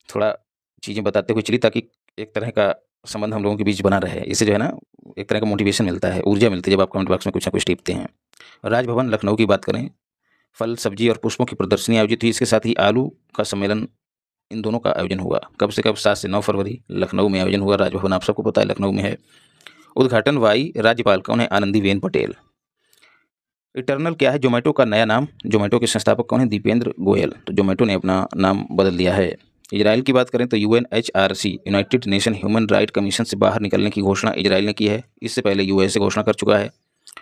थोड़ा चीज़ें बताते हुए चलिए, ताकि एक तरह का संबंध हम लोगों के बीच बना रहे। इससे जो है ना, एक तरह का मोटिवेशन मिलता है, ऊर्जा मिलती है जब आप कमेंट बॉक्स में कुछ ना कुछ टिपते हैं। राजभवन लखनऊ की बात करें, फल, सब्जी और पुष्पों की प्रदर्शनी आयोजित हुई। इसके साथ ही आलू का सम्मेलन, इन दोनों का आयोजन हुआ। कब से कब? 7 से 9 फरवरी लखनऊ में आयोजन हुआ। राजभवन आप सबको पता है लखनऊ में है। उद्घाटन वाई राज्यपाल कौन है? आनंदीबेन पटेल। इटर्नल क्या है? जोमेटो का नया नाम। जोमेटो के संस्थापक कौन है? दीपेंद्र गोयल। तो जोमेटो ने अपना नाम बदल दिया है। इजराइल की बात करें तो UNHRC, United nation human right commission से बाहर निकलने की घोषणा इजराइल ने की है। इससे पहले यूएसए घोषणा कर चुका है।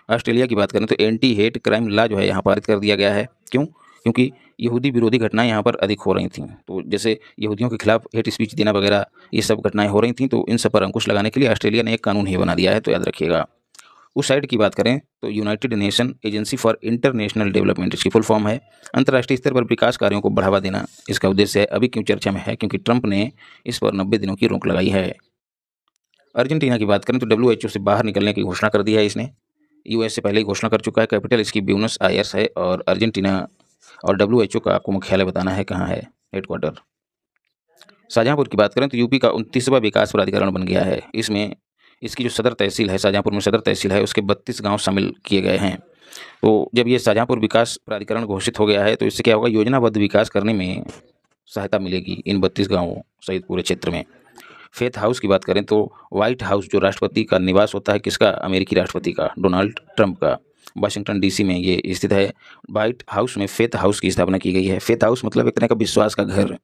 ऑस्ट्रेलिया की बात करें तो एंटी हेट क्राइम लॉ जो है यहाँ पारित कर दिया गया है। क्यों? क्योंकि यहूदी विरोधी घटनाएं यहाँ पर अधिक हो रही थीं। तो जैसे यहूदियों के खिलाफ हेट स्पीच देना वगैरह, ये सब घटनाएं हो रही थीं, तो इन सब पर अंकुश लगाने के लिए ऑस्ट्रेलिया ने एक कानून ही बना दिया है, तो याद रखिएगा। उस साइड की बात करें तो United nation agency for international development, इसकी फुल फॉर्म है। अंतर्राष्ट्रीय स्तर पर विकास कार्यों को बढ़ावा देना इसका उद्देश्य है। अभी क्यों चर्चा में है? क्योंकि ट्रंप ने इस पर 90 दिनों की रोक लगाई है। अर्जेंटीना की बात करें तो डब्ल्यूएचओ से बाहर निकलने की घोषणा कर दी है इसने। यूएस से पहले ही घोषणा कर चुका है। कैपिटल इसकी ब्यूनस आयर्स है और अर्जेंटीना और डब्ल्यूएचओ का आपको मुख्यालय बताना है कहाँ है, हेडक्वार्टर। शाहजहाँपुर की बात करें तो यूपी का 29वां विकास प्राधिकरण बन गया है। इसमें इसकी जो सदर तहसील है, शाहजहाँपुर में सदर तहसील है, उसके 32 गांव शामिल किए गए हैं। तो जब ये शाहजहाँपुर विकास प्राधिकरण घोषित हो गया है तो इससे क्या होगा? योजनाबद्ध विकास करने में सहायता मिलेगी इन 32 गाँवों सहित पूरे क्षेत्र में। फेथ हाउस की बात करें तो व्हाइट हाउस जो राष्ट्रपति का निवास होता है, किसका? अमेरिकी राष्ट्रपति का, डोनाल्ड ट्रंप का, वाशिंगटन डीसी में ये स्थित है। व्हाइट हाउस में फेथ हाउस की स्थापना की गई है। फेथ हाउस मतलब एक तरह का विश्वास का घर।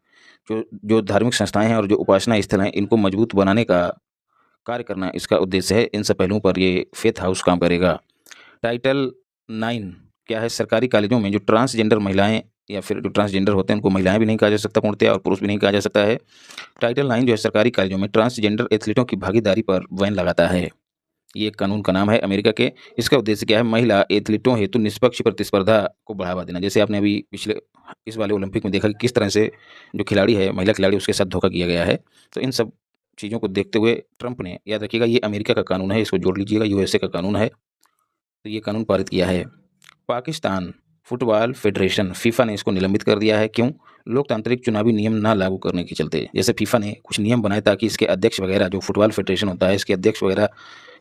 जो जो धार्मिक संस्थाएं हैं और जो उपासना स्थल हैं, इनको मजबूत बनाने का कार्य करना इसका उद्देश्य है। इन सब पहलुओं पर ये फेथ हाउस काम करेगा। टाइटल 9 क्या है? सरकारी कॉलेजों में जो ट्रांसजेंडर महिलाएं या फिर जो ट्रांसजेंडर होते हैं उनको महिलाएं भी नहीं कहा जा सकता पूर्णतया, और पुरुष भी नहीं कहा जा सकता है। टाइटल 9 जो है सरकारी कॉलेजों में ट्रांसजेंडर एथलीटों की भागीदारी पर बैन लगाता है। ये एक कानून का नाम है अमेरिका के। इसका उद्देश्य क्या है? महिला एथलीटों हेतु निष्पक्ष प्रतिस्पर्धा को बढ़ावा देना। जैसे आपने अभी पिछले इस वाले ओलंपिक में देखा कि किस तरह से जो खिलाड़ी है, महिला खिलाड़ी, उसके साथ धोखा किया गया है। तो इन सब चीज़ों को देखते हुए ट्रंप ने, याद रखिएगा ये अमेरिका का कानून है, इसको जोड़ लीजिएगा, यूएसए का कानून है, तो ये कानून पारित किया है। पाकिस्तान फुटबॉल फेडरेशन फीफा ने इसको निलंबित कर दिया है। क्यों? लोकतांत्रिक चुनावी नियम ना लागू करने के चलते। जैसे फीफा ने कुछ नियम बनाए ताकि इसके अध्यक्ष वगैरह, जो फुटबॉल फेडरेशन होता है, इसके अध्यक्ष वगैरह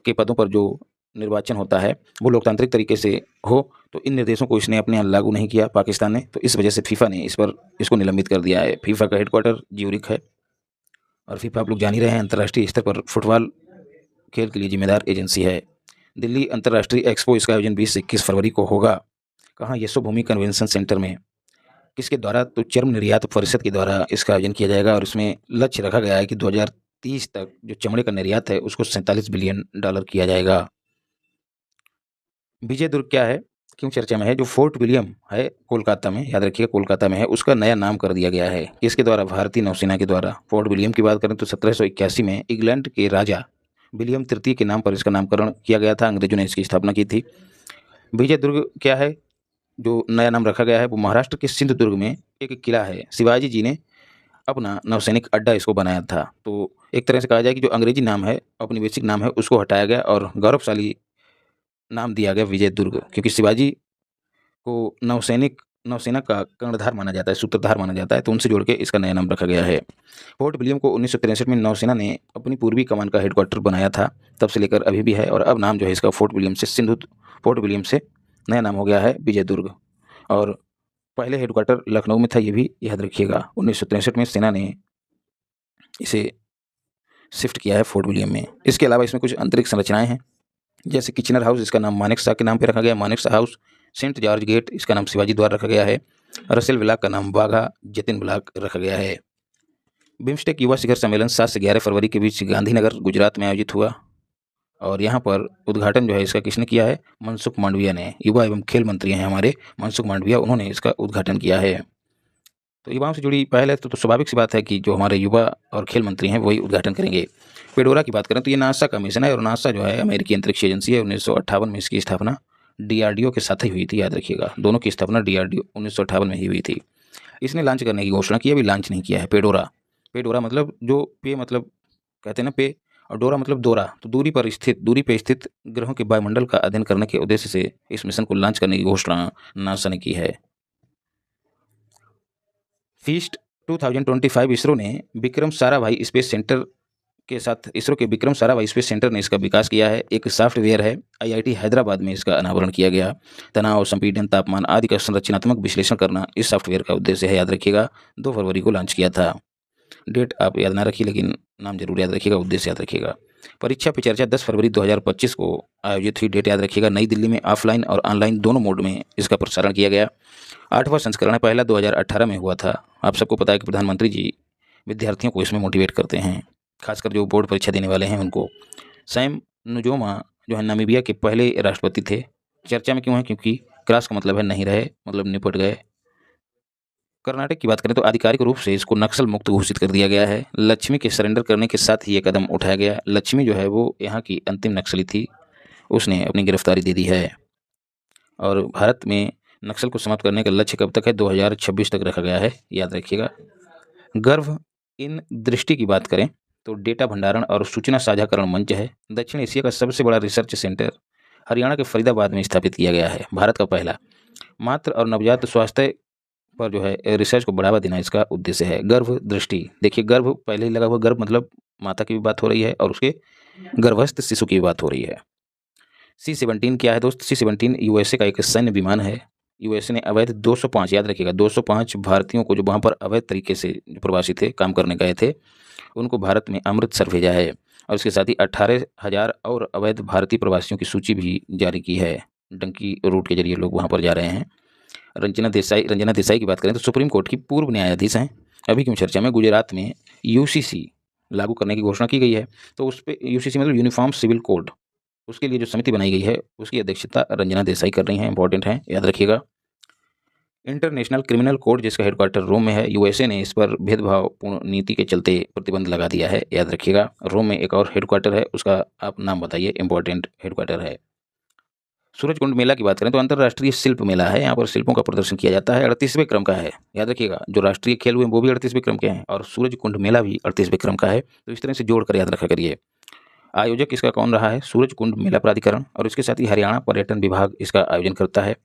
के पदों पर जो निर्वाचन होता है वो लोकतांत्रिक तरीके से हो, तो इन निर्देशों को इसने अपने यहाँ लागू नहीं किया पाकिस्तान ने, तो इस वजह से फीफा ने इसको निलंबित कर दिया है। फीफा का हेडक्वार्टर ज्यूरिख है और फीफा आप लोग जान ही रहे हैं अंतर्राष्ट्रीय स्तर पर फुटबॉल खेल के लिए जिम्मेदार एजेंसी है। दिल्ली अंतर्राष्ट्रीय एक्सपो, इसका आयोजन 20 से 21 फरवरी को होगा। कहाँ? यशोभूमि कन्वेंशन सेंटर में। किसके द्वारा? तो चर्म निर्यात परिषद के द्वारा इसका आयोजन किया जाएगा और इसमें लक्ष्य रखा गया है कि 2030 तक जो चमड़े का निर्यात है उसको $47 बिलियन किया जाएगा। विजय दुर्ग क्या है, क्यों चर्चा में है? जो फोर्ट विलियम है कोलकाता में, याद रखिएगा कोलकाता में है, उसका नया नाम कर दिया गया है। किसके द्वारा? भारतीय नौसेना के द्वारा। फोर्ट विलियम की बात करें तो 1781 में इंग्लैंड के राजा विलियम तृतीय के नाम पर इसका नामकरण किया गया था। अंग्रेजों ने इसकी स्थापना की थी। विजय दुर्ग क्या है, जो नया नाम रखा गया है वो महाराष्ट्र के सिंधुदुर्ग में एक किला है। शिवाजी जी ने अपना नौसैनिक अड्डा इसको बनाया था। तो एक तरह से कहा जाए कि जो अंग्रेजी नाम है, औपनिवेशिक नाम है, उसको हटाया गया और गौरवशाली नाम दिया गया विजय दुर्ग, क्योंकि शिवाजी को नौसेना का कर्णधार माना जाता है, सूत्रधार माना जाता है, तो उनसे जोड़ के इसका नया नाम रखा गया है। फोर्ट विलियम को 1963 में नौसेना ने अपनी पूर्वी कमान का हेडक्वार्टर बनाया था, तब से लेकर अभी भी है। और अब नाम जो है इसका फोर्ट विलियम से नया नाम हो गया है विजय दुर्ग। और पहले हेडक्वार्टर लखनऊ में था, ये भी याद रखिएगा। 1963 में सेना ने इसे शिफ्ट किया है फोर्ट विलियम में। इसके अलावा इसमें कुछ आंतरिक संरचनाएं हैं, जैसे किचनर हाउस, इसका नाम मानेक शाह के नाम पे रखा गया, Manek Shah house. Saint George gate, इसका नाम शिवाजी द्वारा रखा गया है। रसेल ब्लॉक का नाम बाघा जतिन ब्लॉक रखा गया है। बिम्स्टेक युवा शिखर सम्मेलन 7 से 11 फरवरी के बीच गांधीनगर गुजरात में आयोजित हुआ और यहाँ पर उद्घाटन जो है इसका किसने किया है? मनसुख मांडविया ने। युवा एवं खेल मंत्री हैं हमारे मनसुख मांडविया, उन्होंने इसका उद्घाटन किया है। तो युवाओं से जुड़ी पहल है तो स्वाभाविक सी बात है कि जो हमारे युवा और खेल मंत्री हैं वही उद्घाटन करेंगे। पेडोरा की बात करें तो ये नासा का मिशन है और नासा जो है अमेरिकी अंतरिक्ष एजेंसी है। 1958 में इसकी स्थापना DRDO के साथ ही हुई थी, याद रखिएगा। दोनों की स्थापना DRDO 1958 में ही हुई थी। इसने लॉन्च करने की घोषणा की, अभी लॉन्च नहीं किया है। पेडोरा मतलब जो पे मतलब कहते हैं ना पे, और डोरा मतलब दौरा, तो दूरी पे स्थित ग्रहों के वायुमंडल का अध्ययन करने के उद्देश्य से इस मिशन को लॉन्च करने की घोषणा नासा ने की है। फीस्ट 2025 इसरो ने विक्रम साराभाई स्पेस सेंटर के साथ, इसरो के विक्रम साराभाई स्पेस सेंटर ने इसका विकास किया है। एक सॉफ्टवेयर है, IIT हैदराबाद में इसका अनावरण किया गया। तनाव, संपीड़न, तापमान आदि का संरचनात्मक विश्लेषण करना इस सॉफ्टवेयर का उद्देश्य है, याद रखिएगा। 2 फरवरी को लॉन्च किया था। डेट आप याद ना रखिए, लेकिन नाम जरूर याद रखिएगा, उद्देश्य याद रखिएगा। परीक्षा पे चर्चा 10 फरवरी 2025 को आयोजित हुई, डेट याद रखिएगा। नई दिल्ली में ऑफलाइन और ऑनलाइन दोनों मोड में इसका प्रसारण किया गया। 8वां संस्करण है, पहला 2018 में हुआ था। आप सबको पता है कि प्रधानमंत्री जी विद्यार्थियों को इसमें मोटिवेट करते हैं, खासकर जो बोर्ड परीक्षा देने वाले हैं उनको। सैम नुजोमा जो है नामीबिया के पहले राष्ट्रपति थे। चर्चा में क्यों है? क्योंकि क्रॉस का मतलब है नहीं रहे, मतलब निपट गए। कर्नाटक की बात करें तो आधिकारिक रूप से इसको नक्सल मुक्त घोषित कर दिया गया है। लक्ष्मी के सरेंडर करने के साथ ही ये कदम उठाया गया। लक्ष्मी जो है वो यहाँ की अंतिम नक्सली थी, उसने अपनी गिरफ्तारी दे दी है। और भारत में नक्सल को समाप्त करने का लक्ष्य कब तक है? 2026 तक रखा गया है, याद रखिएगा। गर्भ इन दृष्टि की बात करें तो डेटा भंडारण और सूचना साझाकरण मंच है। दक्षिण एशिया का सबसे बड़ा रिसर्च सेंटर हरियाणा के फरीदाबाद में स्थापित किया गया है, भारत का पहला। मातृ और नवजात स्वास्थ्य पर जो है रिसर्च को बढ़ावा देना इसका उद्देश्य है। गर्भ दृष्टि, देखिए गर्भ पहले ही लगा हुआ, गर्भ मतलब माता की भी बात हो रही है और उसके गर्भस्थ शिशु की भी बात हो रही है। C-17 क्या है दोस्त? C-17 USA का एक सैन्य विमान है। USA ने अवैध 205, याद रखिएगा, 205 भारतीयों को जो वहाँ पर अवैध तरीके से जो प्रवासी थे, काम करने गए थे, उनको भारत में अमृतसर भेजा है। और इसके साथ ही 18,000 और अवैध भारतीय प्रवासियों की सूची भी जारी की है। डंकी रूट के जरिए लोग वहाँ पर जा रहे हैं। रंजना देसाई की बात करें तो सुप्रीम कोर्ट की पूर्व न्यायाधीश हैं, अभी क्यों चर्चा में। गुजरात में UCC लागू करने की घोषणा की गई है, तो उस पर UCC मतलब यूनिफॉर्म सिविल कोड, उसके लिए जो समिति बनाई गई है उसकी अध्यक्षता रंजना देसाई कर रही हैं, इंपॉर्टेंट है, याद रखिएगा। इंटरनेशनल क्रिमिनल कोर्ट जिसका हेडक्वार्टर रोम में है, USA ने इस पर भेदभावपूर्ण नीति के चलते प्रतिबंध लगा दिया है, याद रखिएगा। रोम में एक और हेडक्वार्टर है, उसका आप नाम बताइए, इंपॉर्टेंट हेडक्वार्टर है। सूरजकुंड मेला की बात करें तो अंतर्राष्ट्रीय शिल्प मेला है, यहाँ पर शिल्पों का प्रदर्शन किया जाता है। 38वें क्रम का है, याद रखिएगा। जो राष्ट्रीय खेल हुए वो भी 38वें क्रम के हैं और सूरजकुंड मेला भी 38वें क्रम का है, तो इस तरह से जोड़कर याद रखा करिए। आयोजक इसका कौन रहा है? सूरजकुंड मेला प्राधिकरण, और इसके साथ ही हरियाणा पर्यटन विभाग इसका आयोजन करता है।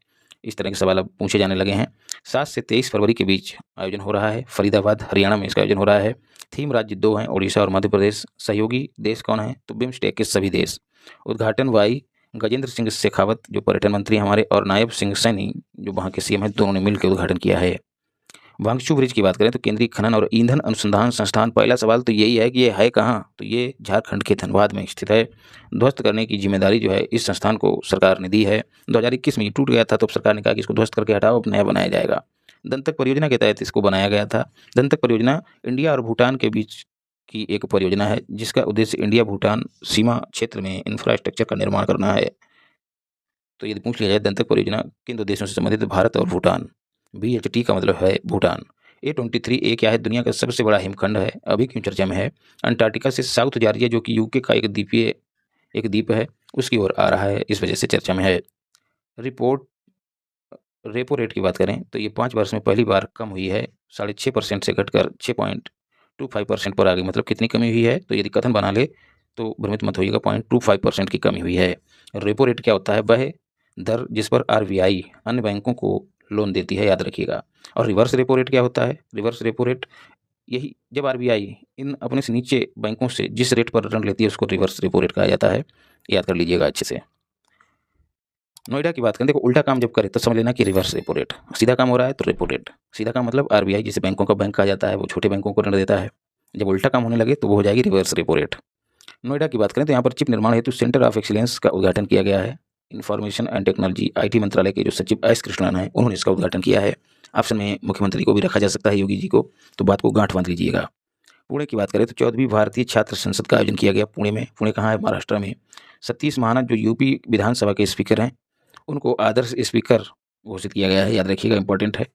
इस तरह के सवाल अब पूछे जाने लगे हैं। 7 से 23 फरवरी के बीच आयोजन हो रहा है, फरीदाबाद हरियाणा में इसका आयोजन हो रहा है। थीम राज्य 2 हैं, उड़ीसा और मध्य प्रदेश। सहयोगी देश कौन है, तो बिम्स्टेक के सभी देश। उद्घाटन वाई गजेंद्र सिंह शेखावत जो पर्यटन मंत्री हमारे, और नायब सिंह सैनी जो वहाँ के सीएम हैं, दोनों ने मिलकर उद्घाटन किया है। वांगचू ब्रिज की बात करें तो केंद्रीय खनन और ईंधन अनुसंधान संस्थान, पहला सवाल तो यही है कि ये है कहाँ, तो ये झारखंड के धनबाद में स्थित है। ध्वस्त करने की जिम्मेदारी जो है इस संस्थान को सरकार ने दी है। 2021 में ये टूट गया था, तो सरकार ने कहा कि इसको ध्वस्त करके हटाओ, अब नया बनाया जाएगा। दंतक परियोजना के तहत इसको बनाया गया था। दंतक परियोजना इंडिया और भूटान के बीच की एक परियोजना है, जिसका उद्देश्य इंडिया भूटान सीमा क्षेत्र में इंफ्रास्ट्रक्चर का निर्माण करना है। तो यदि पूछ लिया जाए दंतक परियोजना किन दो देशों से संबंधित, भारत और भूटान। BHT का मतलब है भूटान। A23 क्या है, दुनिया का सबसे बड़ा हिमखंड है, अभी क्यों चर्चा में है। अंटार्कटिका से साउथ जॉर्जिया जो कि यूके का एक द्वीप है, उसकी ओर आ रहा है, इस वजह से चर्चा में है। रेपो रेट की बात करें तो ये 5 वर्ष में पहली बार कम हुई है, 6.5% से घटकर 6.25% पर आ गई। मतलब कितनी कमी हुई है, तो यदि कथन बना ले तो भ्रमित मत होइएगा, 0.25% की कमी हुई है। रेपो रेट क्या होता है, वह दर जिस पर RBI अन्य बैंकों को लोन देती है, याद रखिएगा। और रिवर्स रेपो रेट क्या होता है, रिवर्स रेपो रेट यही जब RBI इन अपने से नीचे बैंकों से जिस रेट पर ऋण लेती है उसको रिवर्स रेपो रेट कहा जाता है, याद कर लीजिएगा अच्छे से। नोएडा की बात करें, देखो उल्टा काम जब करे तो समझ लेना कि रिवर्स रेपो रेट, सीधा काम हो रहा है तो रेपो रेट। सीधा काम मतलब RBI जिसे बैंकों का बैंक कहा जाता है, वो छोटे बैंकों को ऋण देता है। जब उल्टा काम होने लगे तो वो हो जाएगी रिवर्स रेपो रेट। नोएडा की बात करें तो यहाँ पर चिप निर्माण हेतु सेंटर ऑफ एक्सीलेंस का उद्घाटन किया गया है। इन्फॉर्मेशन एंड टेक्नोलॉजी IT मंत्रालय के जो सचिव S कृष्णन है, उन्होंने इसका उद्घाटन किया है। ऑप्शन में मुख्यमंत्री को भी रखा जा सकता है, योगी जी को, तो बात को गांठ बांध लीजिएगा। पुणे की बात करें तो 14वीं भारतीय छात्र संसद का आयोजन किया गया पुणे में। पुणे कहाँ है, महाराष्ट्र में। सतीश महाना जो यूपी विधानसभा के स्पीकर हैं, उनको आदर्श स्पीकर घोषित किया गया है, याद रखिएगा, इंपॉर्टेंट है।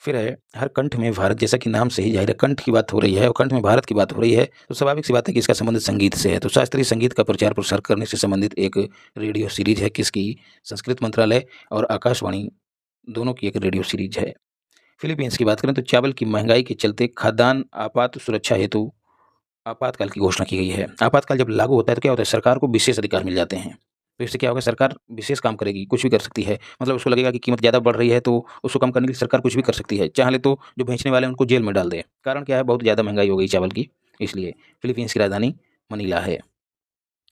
फिर है हर कंठ में भारत, जैसा कि नाम से ही जाहिर है कंठ की बात हो रही है और कंठ में भारत की बात हो रही है, तो स्वाभाविक सी बात है कि इसका संबंध संगीत से है। तो शास्त्रीय संगीत का प्रचार प्रसार करने से संबंधित एक रेडियो सीरीज है, किसकी, संस्कृत मंत्रालय और आकाशवाणी दोनों की एक रेडियो सीरीज है। फिलीपींस की बात करें तो चावल की महंगाई के चलते खाद्यान्न आपात सुरक्षा हेतु आपातकाल की घोषणा की गई है। आपातकाल जब लागू होता है तो क्या होता है, सरकार को विशेष अधिकार मिल जाते हैं। तो इससे क्या होगा, सरकार विशेष काम करेगी, कुछ भी कर सकती है। मतलब उसको लगेगा कि कीमत ज़्यादा बढ़ रही है तो उसको कम करने के लिए सरकार कुछ भी कर सकती है। चाहे तो जो बेचने वाले हैं उनको जेल में डाल दे। कारण क्या है, बहुत ज़्यादा महंगाई हो गई चावल की, इसलिए। फिलीपींस की राजधानी मनीला है।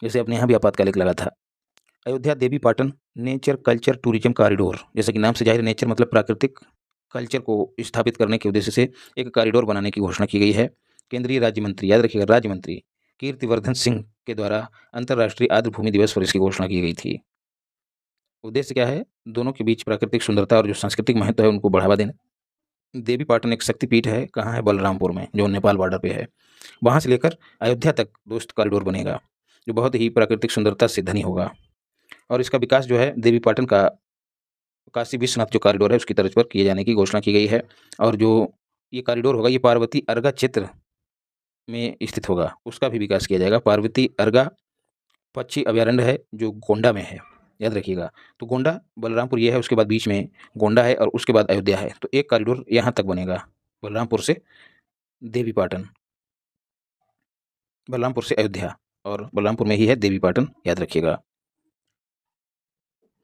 जैसे अपने यहाँ भी आपातकाल एक लगा था। Ayodhya Devi Patan nature culture tourism corridor, जैसे कि नाम से जाहिर, नेचर मतलब प्राकृतिक, कल्चर को स्थापित करने के उद्देश्य से एक कॉरिडोर बनाने की घोषणा की गई है। केंद्रीय राज्य मंत्री, याद रखिएगा, राज्य मंत्री कीर्तिवर्धन सिंह के द्वारा अंतर्राष्ट्रीय आर्द्र भूमि दिवस पर इसकी घोषणा की गई थी। उद्देश्य क्या है, दोनों के बीच प्राकृतिक सुंदरता और जो सांस्कृतिक महत्व है उनको बढ़ावा देना। देवी पाटन एक शक्तिपीठ है, कहाँ है, बलरामपुर में, जो नेपाल बॉर्डर पे है। वहाँ से लेकर अयोध्या तक दोस्त कॉरिडोर बनेगा, जो बहुत ही प्राकृतिक सुंदरता से धनी होगा। और इसका विकास जो है देवी पाटन का काशी विश्वनाथ जो कॉरिडोर है उसकी तर्ज पर किए जाने की घोषणा की गई है। और जो ये कॉरिडोर होगा, ये पार्वती अर्गा क्षेत्र में स्थित होगा, उसका भी विकास किया जाएगा। पार्वती अर्गा पक्षी अभयारण्य है जो गोंडा में है, याद रखिएगा। तो गोंडा बलरामपुर ये है, उसके बाद बीच में गोंडा है और उसके बाद अयोध्या है। तो एक कॉरिडोर यहाँ तक बनेगा, बलरामपुर से देवी पाटन, बलरामपुर से अयोध्या, और बलरामपुर में ही है देवी पाटन, याद रखिएगा।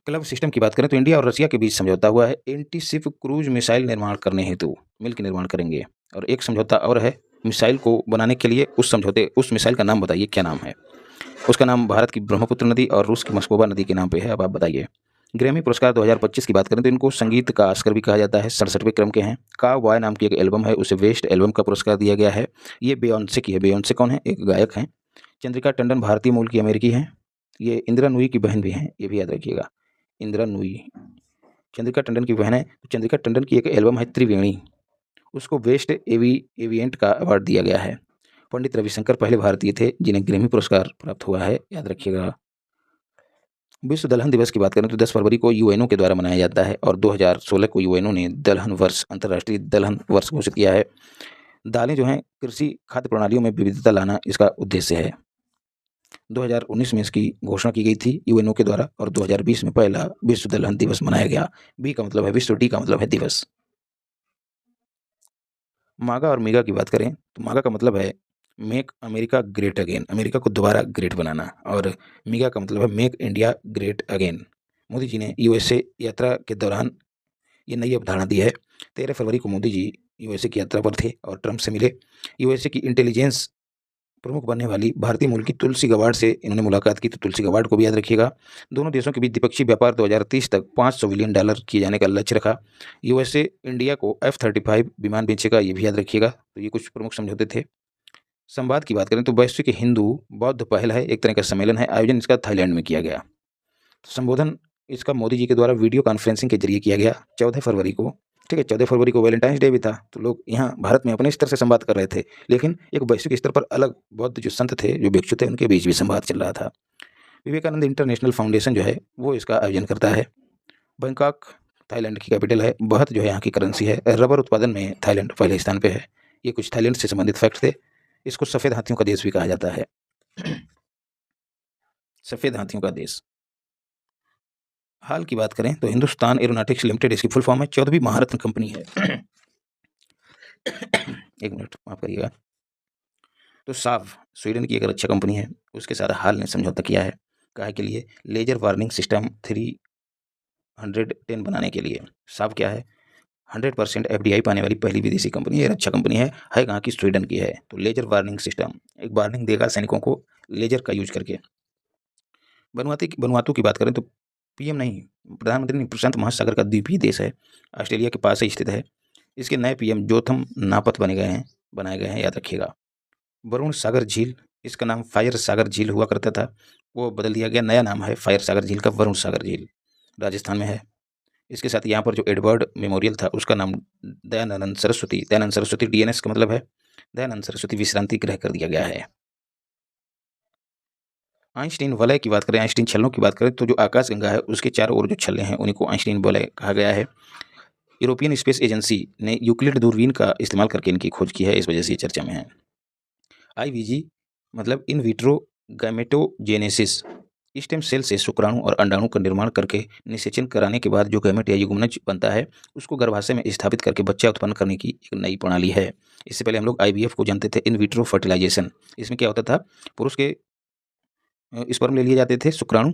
क्लब सिस्टम की बात करें तो इंडिया और रशिया के बीच समझौता हुआ है, एंटी शिप क्रूज मिसाइल निर्माण करने हेतु मिलकर निर्माण करेंगे। और एक समझौता और है मिसाइल को बनाने के लिए, उस मिसाइल का नाम बताइए, क्या नाम है उसका? नाम भारत की ब्रह्मपुत्र नदी और रूस की मस्कोवा नदी के नाम पे है। अब आप बताइए। ग्रैमी पुरस्कार 2025 की बात करें तो इनको संगीत का ऑस्कर भी कहा जाता है, 67वें क्रम के हैं। का वाय नाम की एक एल्बम है, उसे बेस्ट एल्बम का पुरस्कार दिया गया है। ये बेयोंसे की है। बेयोंसे कौन है, एक गायक हैं। चंद्रिका टंडन भारतीय मूल की अमेरिकी हैं, ये इंदिरा नूई की बहन भी हैं, ये भी याद रखिएगा। इंदिरा नूई चंद्रिका टंडन की बहन है। तो चंद्रिका टंडन की एक एल्बम है त्रिवेणी, उसको बेस्ट एविएंट का अवार्ड दिया गया है। पंडित रविशंकर पहले भारतीय थे जिन्हें ग्रैमी पुरस्कार प्राप्त हुआ है, याद रखिएगा। विश्व दलहन दिवस की बात करें तो 10 फरवरी को यूएनओ के द्वारा मनाया जाता है और 2016 को यूएनओ ने दलहन वर्ष, अंतर्राष्ट्रीय दलहन वर्ष घोषित किया है। दालें जो हैं, कृषि खाद्य प्रणालियों में विविधता लाना इसका उद्देश्य है। 2019 में इसकी घोषणा की गई थी यूएनओ के द्वारा और 2020 में पहला विश्व दलहन दिवस मनाया गया। बी का मतलब है विश्व, डी का मतलब है दिवस। मागा और मीगा की बात करें तो मागा का मतलब है make America great again, America को दोबारा ग्रेट बनाना, और मेगा का मतलब है make India great again. Modi ji ने यूएसए यात्रा के दौरान ये नई अवधारणा दी है। 13 फरवरी को मोदी जी यूएसए की यात्रा पर थे और ट्रंप से मिले। यूएसए की इंटेलिजेंस प्रमुख बनने वाली भारतीय मूल की तुलसी गबार्ड से इन्होंने मुलाकात की, तो तुलसी गबार्ड को भी याद रखिएगा। दोनों देशों के बीच द्विपक्षीय व्यापार 2030 तक $500 बिलियन किए जाने का लक्ष्य रखा। यूएसए इंडिया को F-35 विमान बेचेगा, ये भी याद रखिएगा। तो ये कुछ प्रमुख समझौते थे। संवाद की बात करें तो वैश्विक हिंदू बौद्ध पहल है, एक तरह का सम्मेलन है। आयोजन इसका थाईलैंड में किया गया। संबोधन इसका मोदी जी के द्वारा वीडियो कॉन्फ्रेंसिंग के जरिए किया गया 14 फरवरी को। ठीक है, 14 फरवरी को वैलेंटाइंस डे भी था, तो लोग यहाँ भारत में अपने स्तर से संवाद कर रहे थे, लेकिन एक वैश्विक स्तर पर अलग बौद्ध जो संत थे, जो भिक्षु थे, उनके बीच भी संवाद चल रहा था। विवेकानंद इंटरनेशनल फाउंडेशन जो है वो इसका आयोजन करता है। बैंकॉक थाईलैंड की कैपिटल है। बहुत जो है यहाँ की करेंसी है। रबर उत्पादन में थाईलैंड पहले स्थान पे है। ये कुछ थाईलैंड से संबंधित फैक्ट थे। इसको सफ़ेद हाथियों का देश भी कहा जाता है। सफ़ेद हाथियों का देश। हाल की बात करें तो हिंदुस्तान एरोनॉटिक्स लिमिटेड इसकी फुल फॉर्म है, 14वीं महारत्न कंपनी है। एक मिनट माफ करिएगा। तो साव स्वीडन की एक रक्षा कंपनी है, उसके साथ हाल ने समझौता किया है। काहे के लिए? लेजर वार्निंग सिस्टम 310 बनाने के लिए। साव क्या है? 100% FDI पाने वाली पहली विदेशी कंपनी है, रक्षा कंपनी है कहाँ की? स्वीडन की है। तो लेजर वार्निंग सिस्टम एक वार्निंग देगा सैनिकों को लेजर का यूज करके। वनुआतू की बात करें तो पीएम नहीं, प्रधानमंत्री नहीं, प्रशांत महासागर का द्वीपीय देश है, ऑस्ट्रेलिया के पास ही स्थित है। इसके नए पीएम जोथम नापत बनाए गए हैं, याद रखिएगा। वरुण सागर झील, इसका नाम फायर सागर झील हुआ करता था, वो बदल दिया गया, नया नाम है फायर सागर झील का, वरुण सागर झील राजस्थान में है। इसके साथ यहाँ पर जो एडवर्ड मेमोरियल था उसका नाम दयानंद सरस्वती DNS का मतलब है दयानंद सरस्वती विश्रांति गृह कर दिया गया है। आइंस्टीन वलय की बात करें, आइंस्टीन छल्लों की बात करें तो जो आकाशगंगा है उसके चारों ओर जो छल्ले हैं उन्हीं को आइंस्टीन वलय कहा गया है। यूरोपियन स्पेस एजेंसी ने यूक्लिड दूरबीन का इस्तेमाल करके इनकी खोज की है, इस वजह से ये चर्चा में है। IVG मतलब in vitro gametogenesis, stem cell से शुक्राणु और अंडाणु का निर्माण करके निषेचन कराने के बाद जो गैमेट या युग्मनज बनता है उसको गर्भाशय में स्थापित करके बच्चा उत्पन्न करने की एक नई प्रणाली है। इससे पहले हम लोग IVF को जानते थे, इन विट्रो फर्टिलाइजेशन। इसमें क्या होता था, पुरुष के स्पर्म ले लिए जाते थे, शुक्राणु,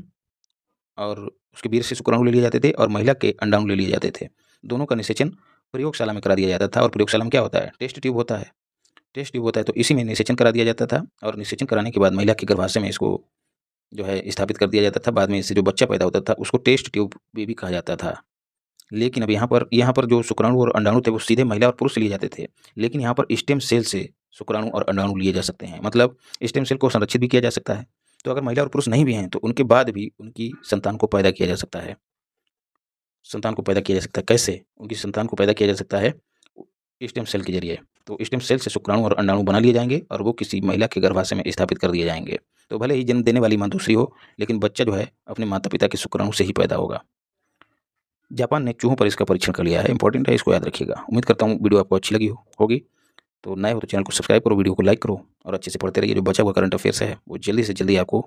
और उसके वीर्य से शुक्राणु ले लिए जाते थे, और महिला के अंडाणु ले लिए जाते थे। दोनों का निषेचन प्रयोगशाला में करा दिया जाता था। और प्रयोगशाला में क्या होता है? टेस्ट ट्यूब होता है। टेस्ट ट्यूब होता है तो इसी में निषेचन करा दिया जाता था, और निषेचन कराने के बाद महिला के गर्भाशय में इसको जो है स्थापित कर दिया जाता था। बाद में इससे जो बच्चा पैदा होता था उसको टेस्ट ट्यूब बेबी कहा जाता था। लेकिन अब यहाँ पर जो शुक्राणु और अंडाणु थे वो सीधे महिला और पुरुष लिए जाते थे, लेकिन यहाँ पर स्टेम सेल से शुक्राणु और अंडाणु लिए जा सकते हैं। मतलब स्टेम सेल को संरक्षित भी किया जा सकता है। तो अगर महिला और पुरुष नहीं भी हैं तो उनके बाद भी उनकी संतान को पैदा किया जा सकता है। संतान को पैदा किया जा सकता है कैसे? उनकी संतान को पैदा किया जा सकता है स्टेम सेल के जरिए। तो स्टेम सेल से शुक्राणु और अंडाणु बना लिए जाएंगे और वो किसी महिला के गर्भाशय में स्थापित कर दिए जाएंगे। तो भले ही जन्म देने वाली माँ दूसरी हो, लेकिन बच्चा जो है अपने माता पिता के शुक्राणु से ही पैदा होगा। जापान ने चूहों पर इसका परीक्षण कर लिया है, इंपॉर्टेंट है, इसको याद रखिएगा। उम्मीद करता हूँ वीडियो आपको अच्छी लगी होगी। तो नए हो तो चैनल को सब्सक्राइब करो, वीडियो को लाइक करो और अच्छे से पढ़ते रहिए। जो बचा हुआ करंट अफेयर्स है वो जल्दी से जल्दी आपको